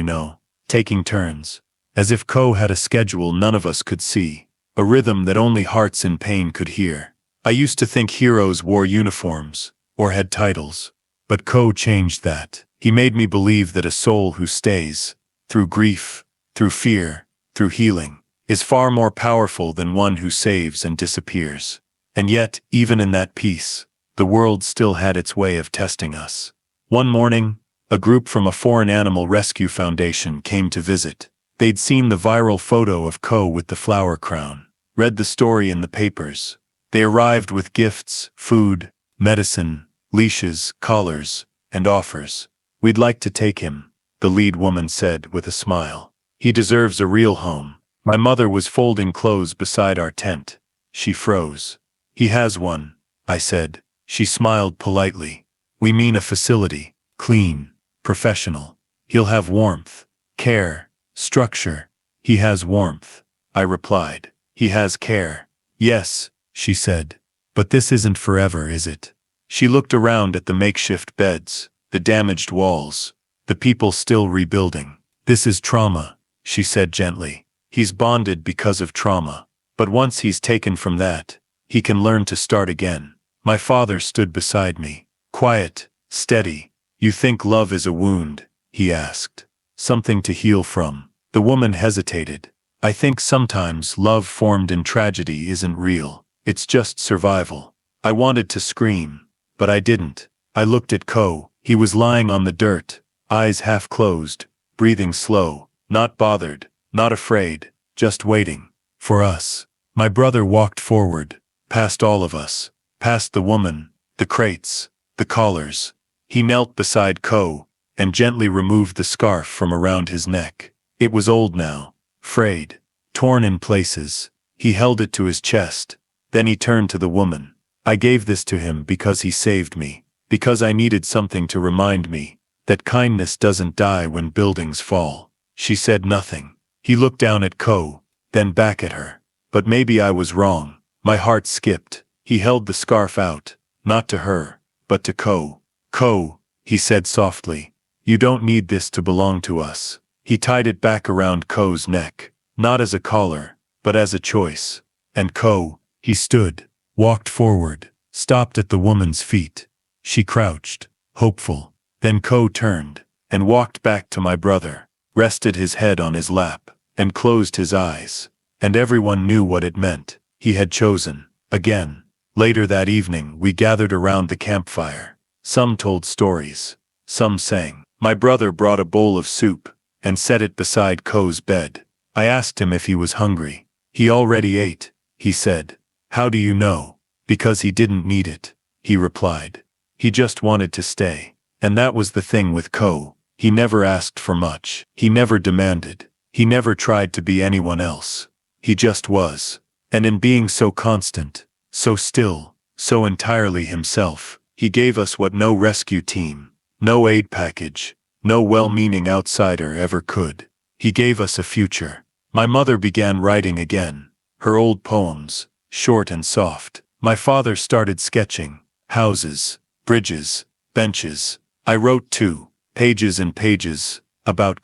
taking turns, as if Ko had a schedule none of us could see, a rhythm that only hearts in pain could hear. I used to think heroes wore uniforms, or had titles, but Ko changed that. He made me believe that a soul who stays, through grief, through fear, through healing, is far more powerful than one who saves and disappears. And yet, even in that peace, the world still had its way of testing us. One morning, a group from a foreign animal rescue foundation came to visit. They'd seen the viral photo of Ko with the flower crown, read the story in the papers. They arrived with gifts, food, medicine, leashes, collars, and offers. "We'd like to take him," the lead woman said with a smile. "He deserves a real home." My mother was folding clothes beside our tent. She froze. "He has one," I said. She smiled politely. "We mean a facility, clean, professional. He'll have warmth, care, structure." "He has warmth," I replied. "He has care." "Yes," she said. "But this isn't forever, is it?" She looked around at the makeshift beds, the damaged walls, the people still rebuilding. "This is trauma," she said gently. "He's bonded because of trauma. But once he's taken from that, he can learn to start again." My father stood beside me, quiet, steady. "You think love is a wound?" he asked. "Something to heal from?" The woman hesitated. "I think sometimes love formed in tragedy isn't real. It's just survival." I wanted to scream, but I didn't. I looked at Ko. He was lying on the dirt, eyes half closed, breathing slow, not bothered, not afraid, just waiting. For us. My brother walked forward, past all of us, past the woman, the crates, the collars. He knelt beside Ko, and gently removed the scarf from around his neck. It was old now, frayed, torn in places. He held it to his chest. Then he turned to the woman. "I gave this to him because he saved me, because I needed something to remind me that kindness doesn't die when buildings fall." She said nothing. He looked down at Ko, then back at her. But maybe I was wrong. My heart skipped. He held the scarf out, not to her, but to Ko. "Ko," he said softly, "you don't need this to belong to us." He tied it back around Ko's neck, not as a collar, but as a choice. And Ko, he stood, walked forward, stopped at the woman's feet. She crouched, hopeful. Then Ko turned, and walked back to my brother, rested his head on his lap, and closed his eyes. And everyone knew what it meant. He had chosen, again. Later that evening we gathered around the campfire. Some told stories. Some sang. My brother brought a bowl of soup, and set it beside Ko's bed. I asked him if he was hungry. "He already ate," he said. "How do you know?" "Because he didn't need it," he replied. "He just wanted to stay." And that was the thing with Ko. He never asked for much. He never demanded. He never tried to be anyone else. He just was. And in being so constant, so still, so entirely himself, he gave us what no rescue team, no aid package, No well-meaning outsider ever could. He gave us a future. My mother began writing again. Her old poems, short and soft. My father started sketching. Houses, bridges, benches. I wrote too. Pages and pages. About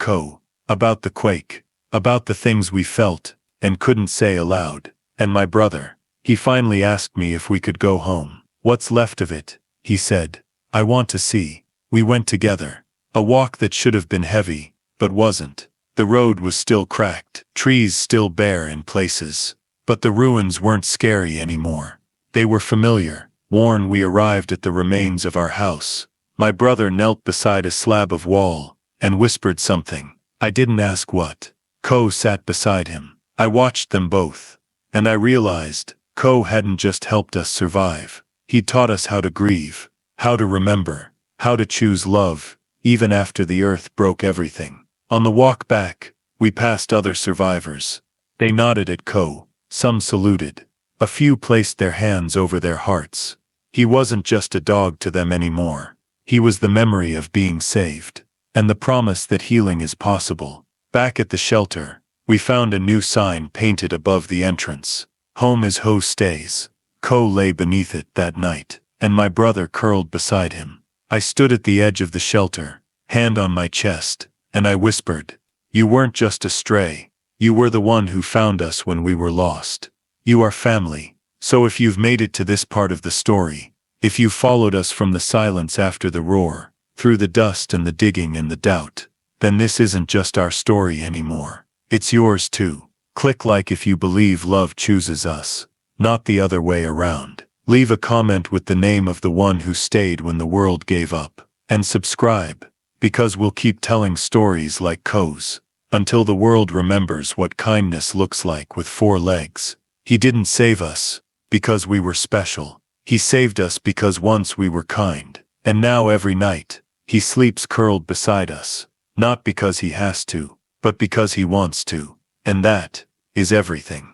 about the quake. About the things we felt, and couldn't say aloud. And my brother. He finally asked me if we could go home. What's left of it, he said. I want to see. We went together. A walk that should have been heavy, but wasn't. The road was still cracked, trees still bare in places. But the ruins weren't scary anymore. They were familiar, worn. We arrived at the remains of our house. My brother knelt beside a slab of wall, and whispered something. I didn't ask what. Ko sat beside him. I watched them both. And I realized, Ko hadn't just helped us survive. He taught us how to grieve, how to remember, how to choose love, even after the earth broke everything. On the walk back, we passed other survivors. They nodded at Ko. Some saluted. A few placed their hands over their hearts. He wasn't just a dog to them anymore. He was the memory of being saved, and the promise that healing is possible. Back at the shelter, we found a new sign painted above the entrance. Home is Ho stays. Ko lay beneath it that night, and my brother curled beside him. I stood at the edge of the shelter, hand on my chest, and I whispered, "You weren't just a stray. You were the one who found us when we were lost. You are family. So if you've made it to this part of the story, if you followed us from the silence after the roar, through the dust and the digging and the doubt, then this isn't just our story anymore. It's yours too. Click like if you believe love chooses us, not the other way around. Leave a comment with the name of the one who stayed when the world gave up. And subscribe, because we'll keep telling stories like Ko's, until the world remembers what kindness looks like with 4 legs. He didn't save us because we were special. He saved us because once we were kind. And now every night, he sleeps curled beside us. Not because he has to, but because he wants to. And that is everything.